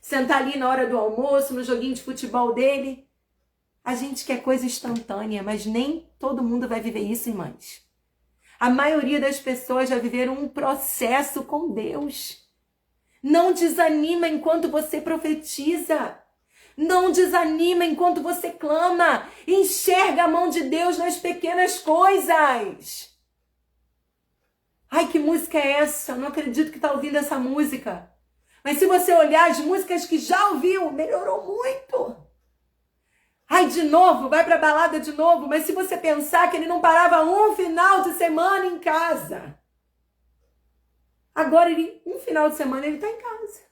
Sentar ali na hora do almoço, no joguinho de futebol dele. A gente quer coisa instantânea, mas nem todo mundo vai viver isso, irmãs. A maioria das pessoas já viveram um processo com Deus. Não desanima enquanto você profetiza. Não desanima enquanto você clama. Enxerga a mão de Deus nas pequenas coisas. Ai, que música é essa? Eu não acredito que está ouvindo essa música. Mas se você olhar as músicas que já ouviu, melhorou muito. Ai, de novo, vai pra balada de novo. Mas se você pensar que ele não parava um final de semana em casa. Agora, um final de semana, ele tá em casa.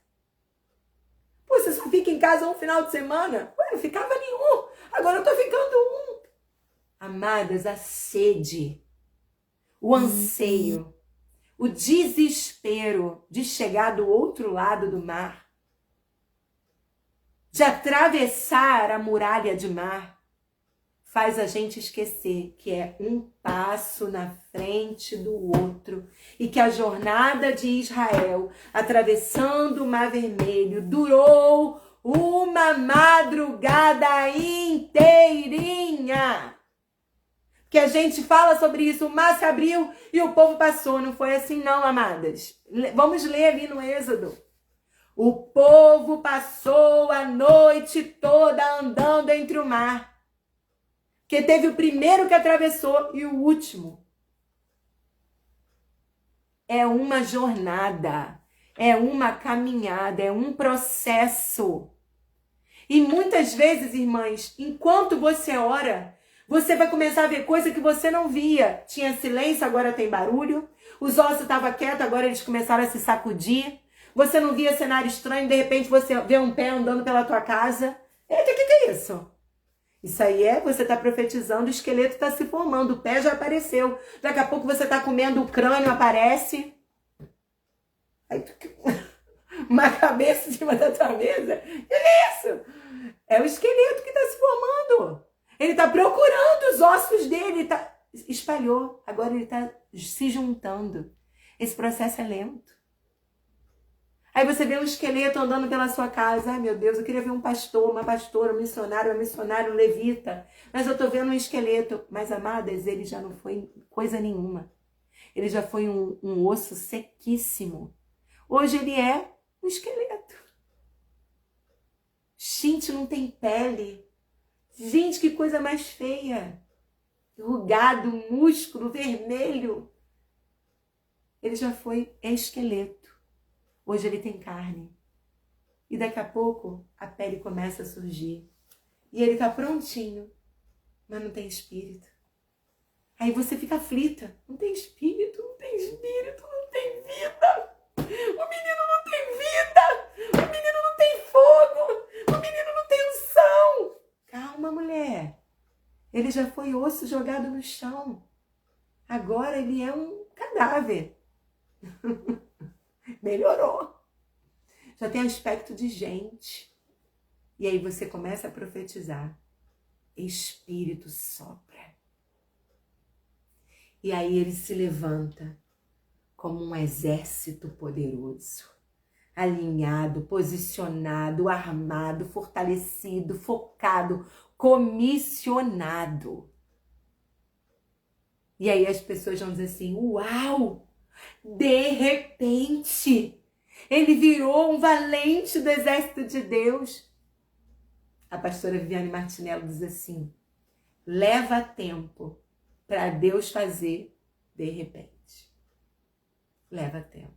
Pô, você só fica em casa um final de semana? Ué, não ficava nenhum. Agora eu tô ficando um. Amadas, a sede, o anseio, o desespero de chegar do outro lado do mar, de atravessar a muralha de mar, faz a gente esquecer que é um passo na frente do outro e que a jornada de Israel, atravessando o Mar Vermelho, durou uma madrugada inteirinha. Que a gente fala sobre isso, o mar se abriu e o povo passou. Não foi assim não, amadas. Vamos ler ali no Êxodo. O povo passou a noite toda andando entre o mar. Que teve o primeiro que atravessou e o último. é uma jornada, é uma caminhada, é um processo. E muitas vezes, irmãs, enquanto você ora, você vai começar a ver coisa que você não via. Tinha silêncio, agora tem barulho. Os ossos estavam quietos, agora eles começaram a se sacudir. Você não via cenário estranho, de repente você vê um pé andando pela tua casa. Eita, o que é isso? Isso aí você está profetizando, o esqueleto está se formando, o pé já apareceu. Daqui a pouco você está comendo, o crânio aparece. Aí, uma cabeça em cima da tua mesa. Que é isso? É o esqueleto que está se formando. Ele está procurando os ossos dele. Espalhou. Agora ele está se juntando. Esse processo é lento. Aí você vê um esqueleto andando pela sua casa. Ai, meu Deus, eu queria ver um pastor, uma pastora, um missionário, um levita. Mas eu estou vendo um esqueleto. Mas, amadas, ele já não foi coisa nenhuma. Ele já foi um osso sequíssimo. Hoje ele é um esqueleto. Gente, não tem pele. Gente, que coisa mais feia. Rugado, músculo, vermelho. Ele já é esqueleto. Hoje ele tem carne. E daqui a pouco a pele começa a surgir. E ele está prontinho, mas não tem espírito. Aí você fica aflita. Não tem espírito, não tem espírito, não tem vida. O menino não tem vida. O menino não tem fogo. O menino não tem unção. Calma, mulher. Ele já foi osso jogado no chão. Agora ele é um cadáver. Melhorou. Já tem aspecto de gente. E aí você começa a profetizar. Espírito sopra. E aí ele se levanta como um exército poderoso. Alinhado, posicionado, armado, fortalecido, focado, comissionado. E aí as pessoas vão dizer assim, uau! De repente, ele virou um valente do exército de Deus. A pastora Viviane Martinello diz assim, leva tempo para Deus fazer de repente. Leva tempo.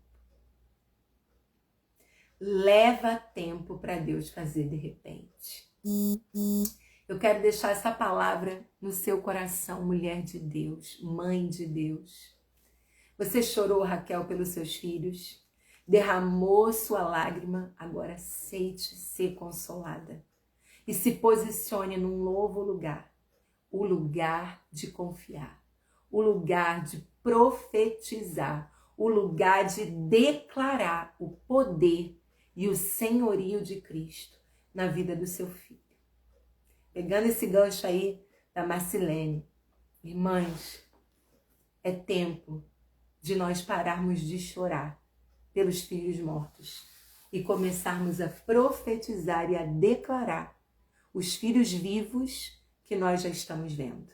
Leva tempo para Deus fazer de repente. Eu quero deixar essa palavra no seu coração, mulher de Deus, mãe de Deus. Você chorou, Raquel, pelos seus filhos, derramou sua lágrima, agora aceite ser consolada. E se posicione num novo lugar, o lugar de confiar, o lugar de profetizar, o lugar de declarar o poder e o senhorio de Cristo na vida do seu filho. Pegando esse gancho aí da Marcilene, irmãs, é tempo de nós pararmos de chorar pelos filhos mortos e começarmos a profetizar e a declarar os filhos vivos que nós já estamos vendo.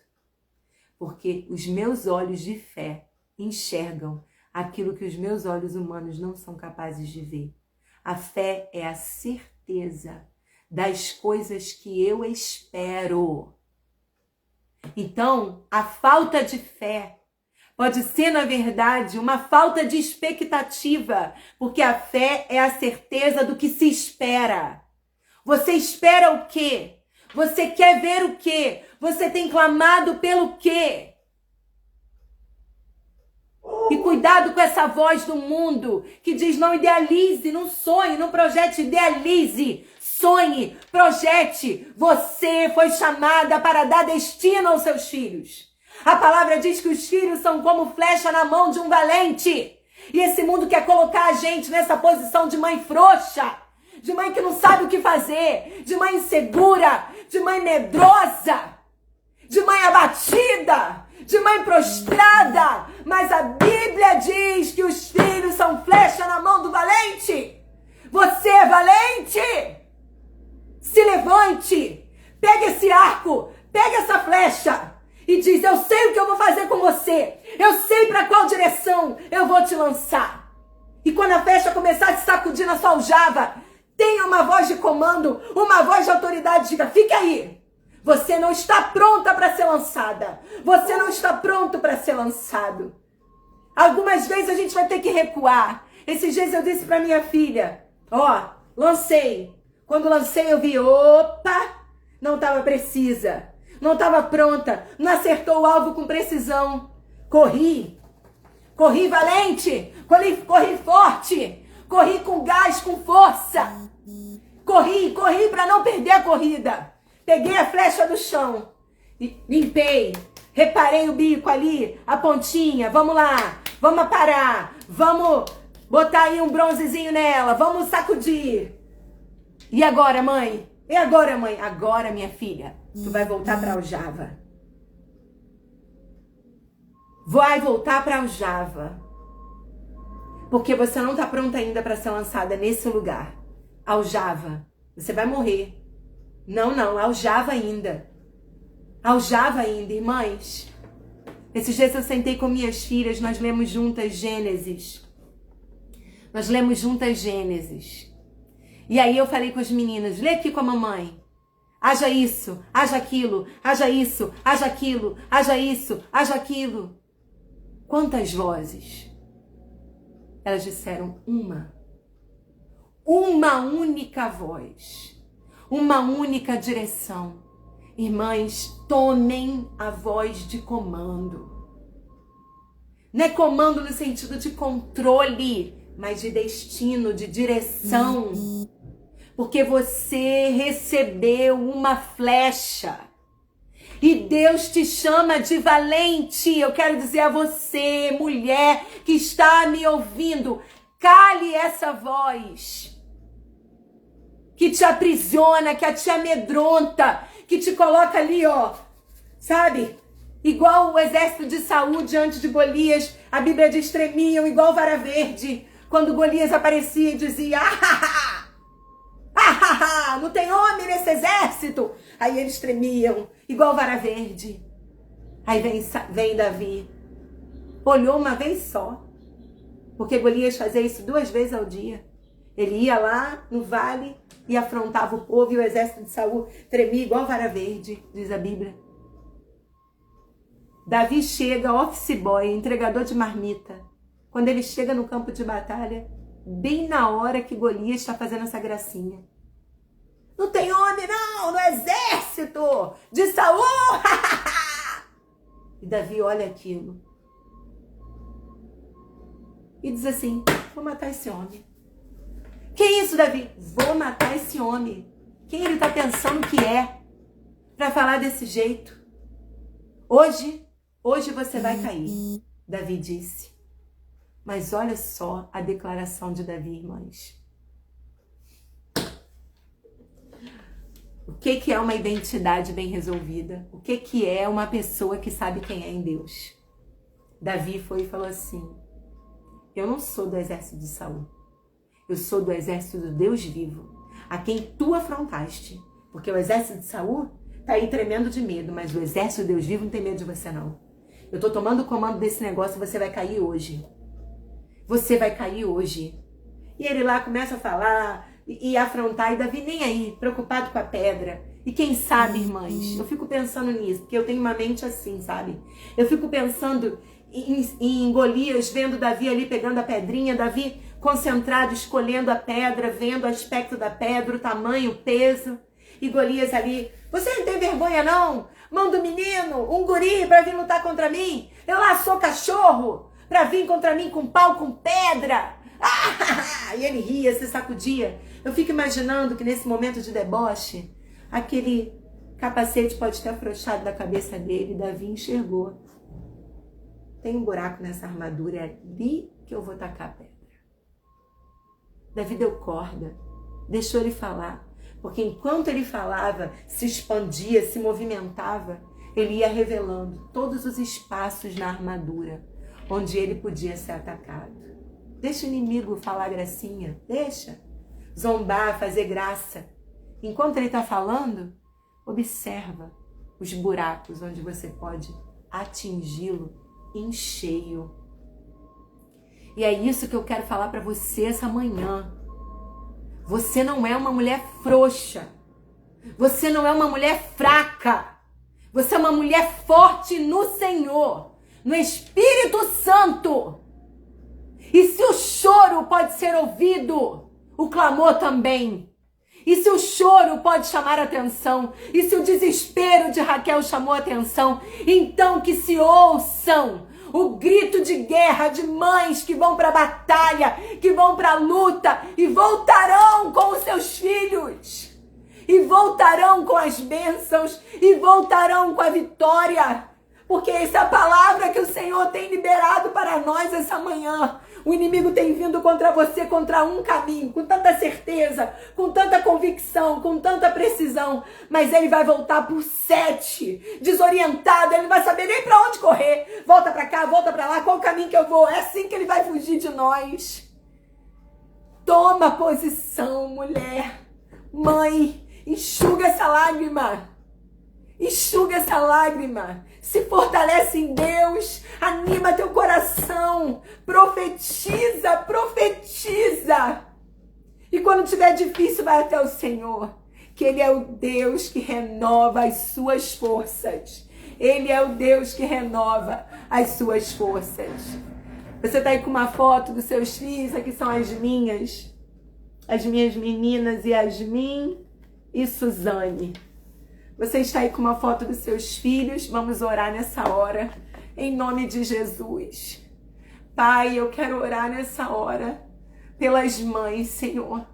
Porque os meus olhos de fé enxergam aquilo que os meus olhos humanos não são capazes de ver. A fé é a certeza das coisas que eu espero. Então, a falta de fé pode ser, na verdade, uma falta de expectativa, porque a fé é a certeza do que se espera. Você espera o quê? Você quer ver o quê? Você tem clamado pelo quê? E cuidado com essa voz do mundo que diz não idealize, não sonhe, não projete, idealize. Sonhe, projete. Você foi chamada para dar destino aos seus filhos. A palavra diz que os filhos são como flecha na mão de um valente. E esse mundo quer colocar a gente nessa posição de mãe frouxa, de mãe que não sabe o que fazer, de mãe insegura, de mãe medrosa, de mãe abatida, de mãe prostrada. Mas a Bíblia diz que os filhos são flecha na mão do valente. Você é valente. Se levante, pega esse arco, pega essa flecha e diz, eu sei o que eu vou fazer com você. Eu sei para qual direção eu vou te lançar. E quando a flecha começar a se sacudir na sua aljava, tenha uma voz de comando, uma voz de autoridade, diga, fica aí. Você não está pronta para ser lançada. Você não está pronto para ser lançado. Algumas vezes a gente vai ter que recuar. Esses dias eu disse para minha filha, ó, lancei. Quando lancei eu vi, opa, não estava precisa. Não estava pronta. Não acertou o alvo com precisão. Corri valente. Corri forte. Corri com gás, com força. Corri para não perder a corrida. Peguei a flecha do chão. Limpei. Reparei o bico ali, a pontinha. Vamos lá. Vamos parar. Vamos botar aí um bronzezinho nela. Vamos sacudir. E agora, mãe? E agora, mãe? Agora, minha filha, tu vai voltar para Aljava. Vai voltar para Aljava. Porque você não está pronta ainda para ser lançada nesse lugar. Aljava. Você vai morrer. Não, Aljava ainda. Aljava ainda, irmãs. Esses dias eu sentei com minhas filhas, nós lemos juntas Gênesis. E aí eu falei com as meninas, lê aqui com a mamãe. Haja isso, haja aquilo, haja isso, haja aquilo, haja isso, haja aquilo. Quantas vozes? Elas disseram uma. Uma única voz. Uma única direção. Irmãs, tomem a voz de comando. Não é comando no sentido de controle, mas de destino, de direção. Porque você recebeu uma flecha. E Deus te chama de valente. Eu quero dizer a você, mulher que está me ouvindo, cale essa voz que te aprisiona, que te amedronta, que te coloca ali, ó, sabe? Igual o exército de Saul diante de Golias, a Bíblia diz, tremiam igual vara verde. Quando Golias aparecia e dizia, não tem homem nesse exército. Aí eles tremiam, igual vara verde. Aí vem Davi. Olhou uma vez só. Porque Golias fazia isso 2 vezes ao dia. Ele ia lá no vale e afrontava o povo. E o exército de Saul tremia igual vara verde, diz a Bíblia. Davi chega, office boy, entregador de marmita. Quando ele chega no campo de batalha, bem na hora que Golias está fazendo essa gracinha. Não tem homem não, no exército de Saul. E Davi olha aquilo. E diz assim, vou matar esse homem. Que isso, Davi? Vou matar esse homem. Quem ele está pensando que é? Para falar desse jeito. Hoje você vai cair, Davi disse. Mas olha só a declaração de Davi, irmãs. O que é uma identidade bem resolvida? O que é uma pessoa que sabe quem é em Deus? Davi foi e falou assim, eu não sou do exército de Saul. Eu sou do exército do Deus vivo, a quem tu afrontaste. Porque o exército de Saul tá aí tremendo de medo, mas o exército do Deus vivo não tem medo de você não. Eu tô tomando o comando desse negócio, você vai cair hoje. Você vai cair hoje. E ele lá começa a falar e afrontar, e Davi nem aí, preocupado com a pedra. E quem sabe, irmãs, eu fico pensando nisso, porque eu tenho uma mente assim, sabe? Eu fico pensando em Golias, vendo Davi ali pegando a pedrinha, Davi concentrado, escolhendo a pedra, vendo o aspecto da pedra, o tamanho, o peso. E Golias ali, você não tem vergonha não? Manda um menino, um guri pra vir lutar contra mim? Eu lá sou cachorro pra vir contra mim com pau, com pedra? E ele ria, se sacudia. Eu fico imaginando que nesse momento de deboche, aquele capacete pode ter afrouxado da cabeça dele. Davi enxergou. Tem um buraco nessa armadura, é ali que eu vou tacar a pedra. Davi deu corda, deixou ele falar. Porque enquanto ele falava, se expandia, se movimentava, ele ia revelando todos os espaços na armadura onde ele podia ser atacado. Deixa o inimigo falar gracinha, deixa. Zombar, fazer graça. Enquanto ele está falando, observa os buracos onde você pode atingi-lo em cheio. E é isso que eu quero falar para você essa manhã. Você não é uma mulher frouxa. Você não é uma mulher fraca. Você é uma mulher forte no Senhor, no Espírito Santo. ser ouvido, o clamor também. E se o choro pode chamar atenção, e se o desespero de Raquel chamou atenção, então que se ouçam o grito de guerra de mães que vão para a batalha, que vão para a luta e voltarão com os seus filhos, e voltarão com as bênçãos, e voltarão com a vitória, porque essa é a palavra que o Senhor tem liberado para nós essa manhã. O inimigo tem vindo contra você, contra um caminho, com tanta certeza, com tanta convicção, com tanta precisão, mas ele vai voltar por 7, desorientado, ele não vai saber nem para onde correr. Volta para cá, volta para lá, qual o caminho que eu vou? É assim que ele vai fugir de nós. Toma posição, mulher, mãe, enxuga essa lágrima. Enxuga essa lágrima, se fortalece em Deus, anima teu coração, profetiza, profetiza. E quando tiver difícil, vai até o Senhor, que Ele é o Deus que renova as suas forças. Ele é o Deus que renova as suas forças. Você está aí com uma foto dos seus filhos, aqui são as minhas meninas, Yasmin e Suzane. Você está aí com uma foto dos seus filhos, vamos orar nessa hora, em nome de Jesus. Pai, eu quero orar nessa hora pelas mães, Senhor.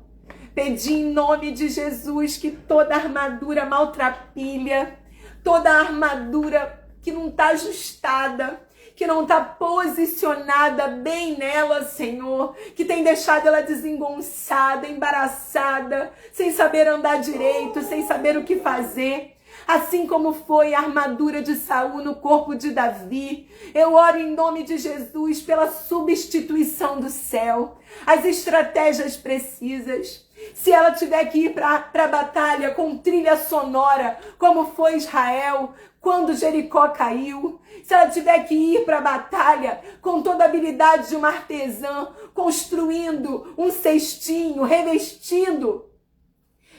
Pedi em nome de Jesus que toda armadura maltrapilha, toda armadura que não está ajustada, que não está posicionada bem nela, Senhor, que tem deixado ela desengonçada, embaraçada, sem saber andar direito, sem saber o que fazer. Assim como foi a armadura de Saul no corpo de Davi, eu oro em nome de Jesus pela substituição do céu, as estratégias precisas. Se ela tiver que ir para a batalha com trilha sonora, como foi Israel, quando Jericó caiu, se ela tiver que ir para a batalha com toda a habilidade de uma artesã, construindo um cestinho, revestindo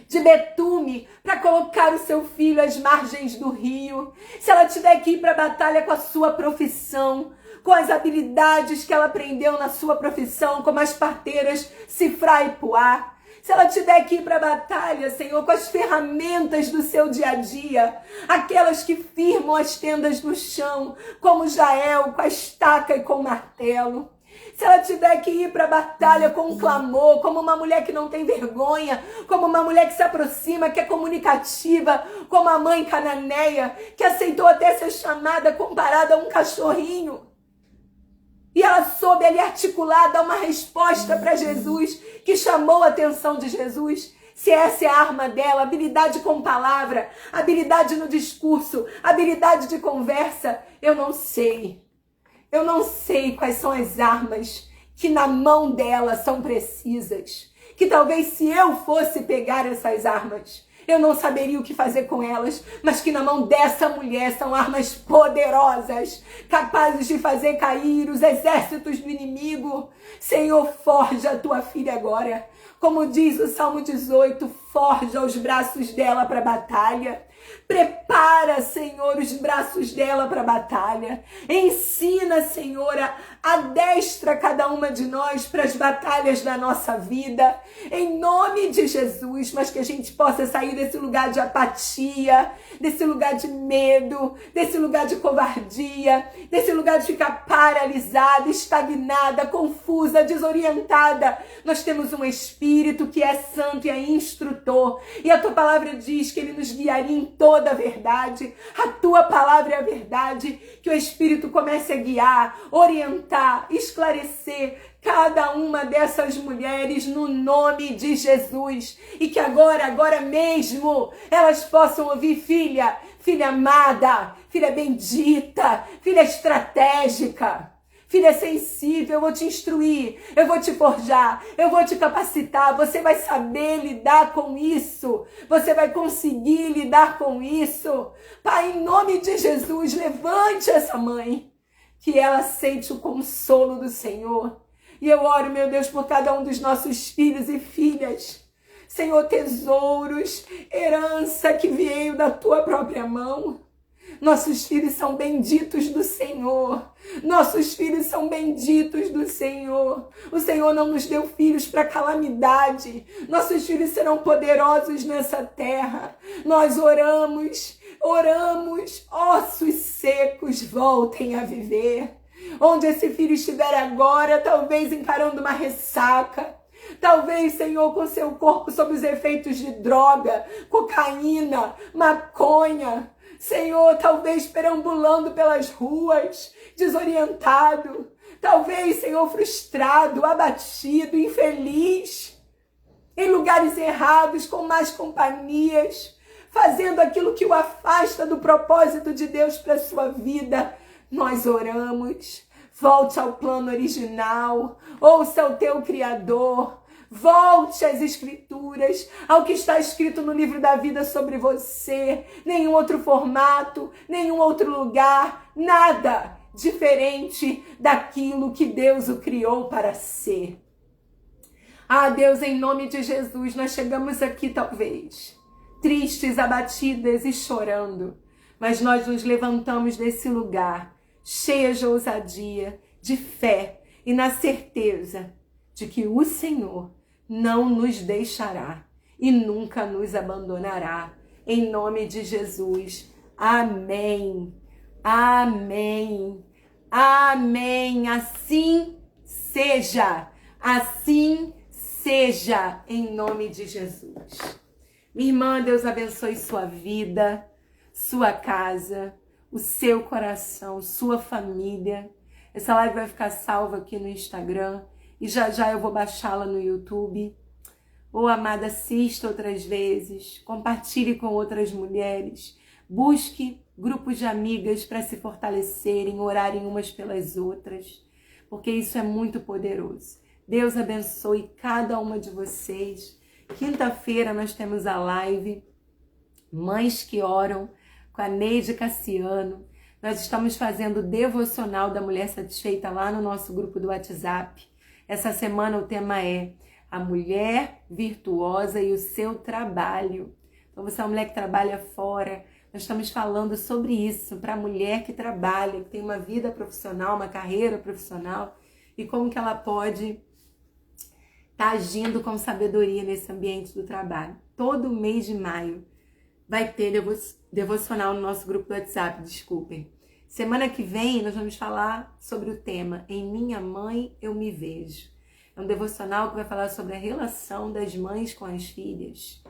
de betume para colocar o seu filho às margens do rio, se ela tiver que ir para a batalha com a sua profissão, com as habilidades que ela aprendeu na sua profissão, como as parteiras cifrar e puar, se ela tiver que ir para a batalha, Senhor, com as ferramentas do seu dia a dia, aquelas que firmam as tendas no chão, como Jael, com a estaca e com o martelo. Se ela tiver que ir para a batalha com um clamor, como uma mulher que não tem vergonha, como uma mulher que se aproxima, que é comunicativa, como a mãe cananeia, que aceitou até ser chamada, comparada a um cachorrinho. E ela soube ali articular, dar uma resposta para Jesus, que chamou a atenção de Jesus. Se essa é a arma dela, habilidade com palavra, habilidade no discurso, habilidade de conversa, eu não sei. Eu não sei quais são as armas que na mão dela são precisas. Que talvez se eu fosse pegar essas armas, eu não saberia o que fazer com elas, mas que na mão dessa mulher são armas poderosas, capazes de fazer cair os exércitos do inimigo. Senhor, forja a tua filha agora. Como diz o Salmo 18, forja os braços dela para a batalha. Prepara, Senhor, os braços dela para a batalha. Ensina, Senhor, adestra cada uma de nós para as batalhas da nossa vida. Em nome de Jesus, mas que a gente possa sair desse lugar de apatia, desse lugar de medo, desse lugar de covardia, desse lugar de ficar paralisada, estagnada, confusa, desorientada. Nós temos um Espírito que é santo e é instrutor. E a tua palavra diz que ele nos guiaria em toda a verdade. A tua palavra é a verdade. Que o Espírito comece a guiar, orientar, esclarecer cada uma dessas mulheres no nome de Jesus. E que agora mesmo, elas possam ouvir: filha, filha amada, filha bendita, filha estratégica. Filha sensível, eu vou te instruir, eu vou te forjar, eu vou te capacitar, você vai saber lidar com isso, você vai conseguir lidar com isso. Pai, em nome de Jesus, levante essa mãe, que ela sente o consolo do Senhor. E eu oro, meu Deus, por cada um dos nossos filhos e filhas. Senhor, tesouros, herança que veio da tua própria mão. Nossos filhos são benditos do Senhor. Nossos filhos são benditos do Senhor. O Senhor não nos deu filhos para calamidade. Nossos filhos serão poderosos nessa terra. Nós oramos, ossos secos voltem a viver. Onde esse filho estiver agora, talvez encarando uma ressaca, talvez, Senhor, com seu corpo sob os efeitos de droga, cocaína, maconha, Senhor, talvez perambulando pelas ruas, desorientado, talvez, Senhor, frustrado, abatido, infeliz, em lugares errados, com más companhias, fazendo aquilo que o afasta do propósito de Deus para a sua vida. Nós oramos, volte ao plano original, ouça o teu Criador, volte às Escrituras, ao que está escrito no livro da vida sobre você. Nenhum outro formato, nenhum outro lugar, nada diferente daquilo que Deus o criou para ser. Ah, Deus, em nome de Jesus, nós chegamos aqui talvez tristes, abatidas e chorando, mas nós nos levantamos desse lugar cheias de ousadia, de fé e na certeza de que o Senhor não nos deixará e nunca nos abandonará. Em nome de Jesus. Amém. Amém. Amém. Assim seja. Assim seja. Em nome de Jesus. Minha irmã, Deus abençoe sua vida, sua casa, o seu coração, sua família. Essa live vai ficar salva aqui no Instagram e já já eu vou baixá-la no YouTube. Ô, amada, assista outras vezes, compartilhe com outras mulheres, busque grupos de amigas para se fortalecerem, orarem umas pelas outras, porque isso é muito poderoso. Deus abençoe cada uma de vocês. Quinta-feira nós temos a live Mães que Oram, com a Neide Cassiano. Nós estamos fazendo o devocional da Mulher Satisfeita lá no nosso grupo do WhatsApp. Essa semana o tema é a mulher virtuosa e o seu trabalho. Então você é uma mulher que trabalha fora. Nós estamos falando sobre isso, para a mulher que trabalha, que tem uma vida profissional, uma carreira profissional, e como que ela pode estar agindo com sabedoria nesse ambiente do trabalho. Todo mês de maio vai ter devocional no nosso grupo do WhatsApp, desculpem. Semana que vem nós vamos falar sobre o tema Em Minha Mãe Eu Me Vejo. É um devocional que vai falar sobre a relação das mães com as filhas.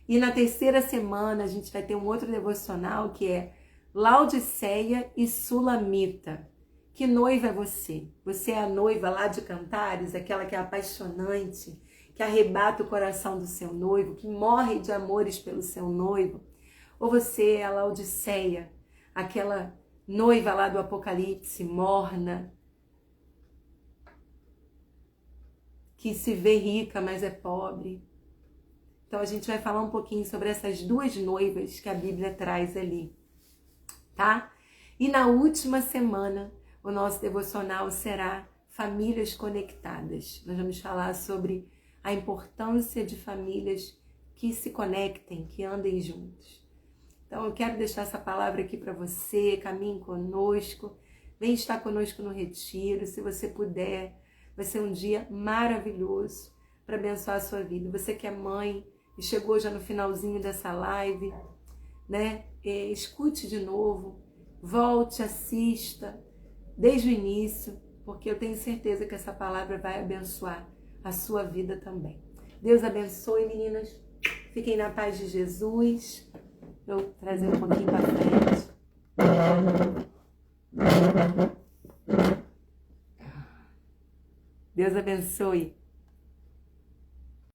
E na terceira semana a gente vai ter um outro devocional que é Laodiceia e Sulamita. Que noiva é você? Você é a noiva lá de Cantares, aquela que é apaixonante, que arrebata o coração do seu noivo, que morre de amores pelo seu noivo? Ou você é a Laodiceia, aquela noiva lá do Apocalipse, morna, que se vê rica, mas é pobre? Então a gente vai falar um pouquinho sobre essas duas noivas que a Bíblia traz ali, tá? E na última semana, o nosso devocional será Famílias Conectadas. Nós vamos falar sobre a importância de famílias que se conectem, que andem juntos. Então eu quero deixar essa palavra aqui para você, caminhe conosco, vem estar conosco no retiro, se você puder. Vai ser um dia maravilhoso para abençoar a sua vida. Você que é mãe e chegou já no finalzinho dessa live, né? Escute de novo, volte, assista desde o início, porque eu tenho certeza que essa palavra vai abençoar a sua vida também. Deus abençoe, meninas. Fiquem na paz de Jesus. Eu trazer um pouquinho para frente. Deus abençoe.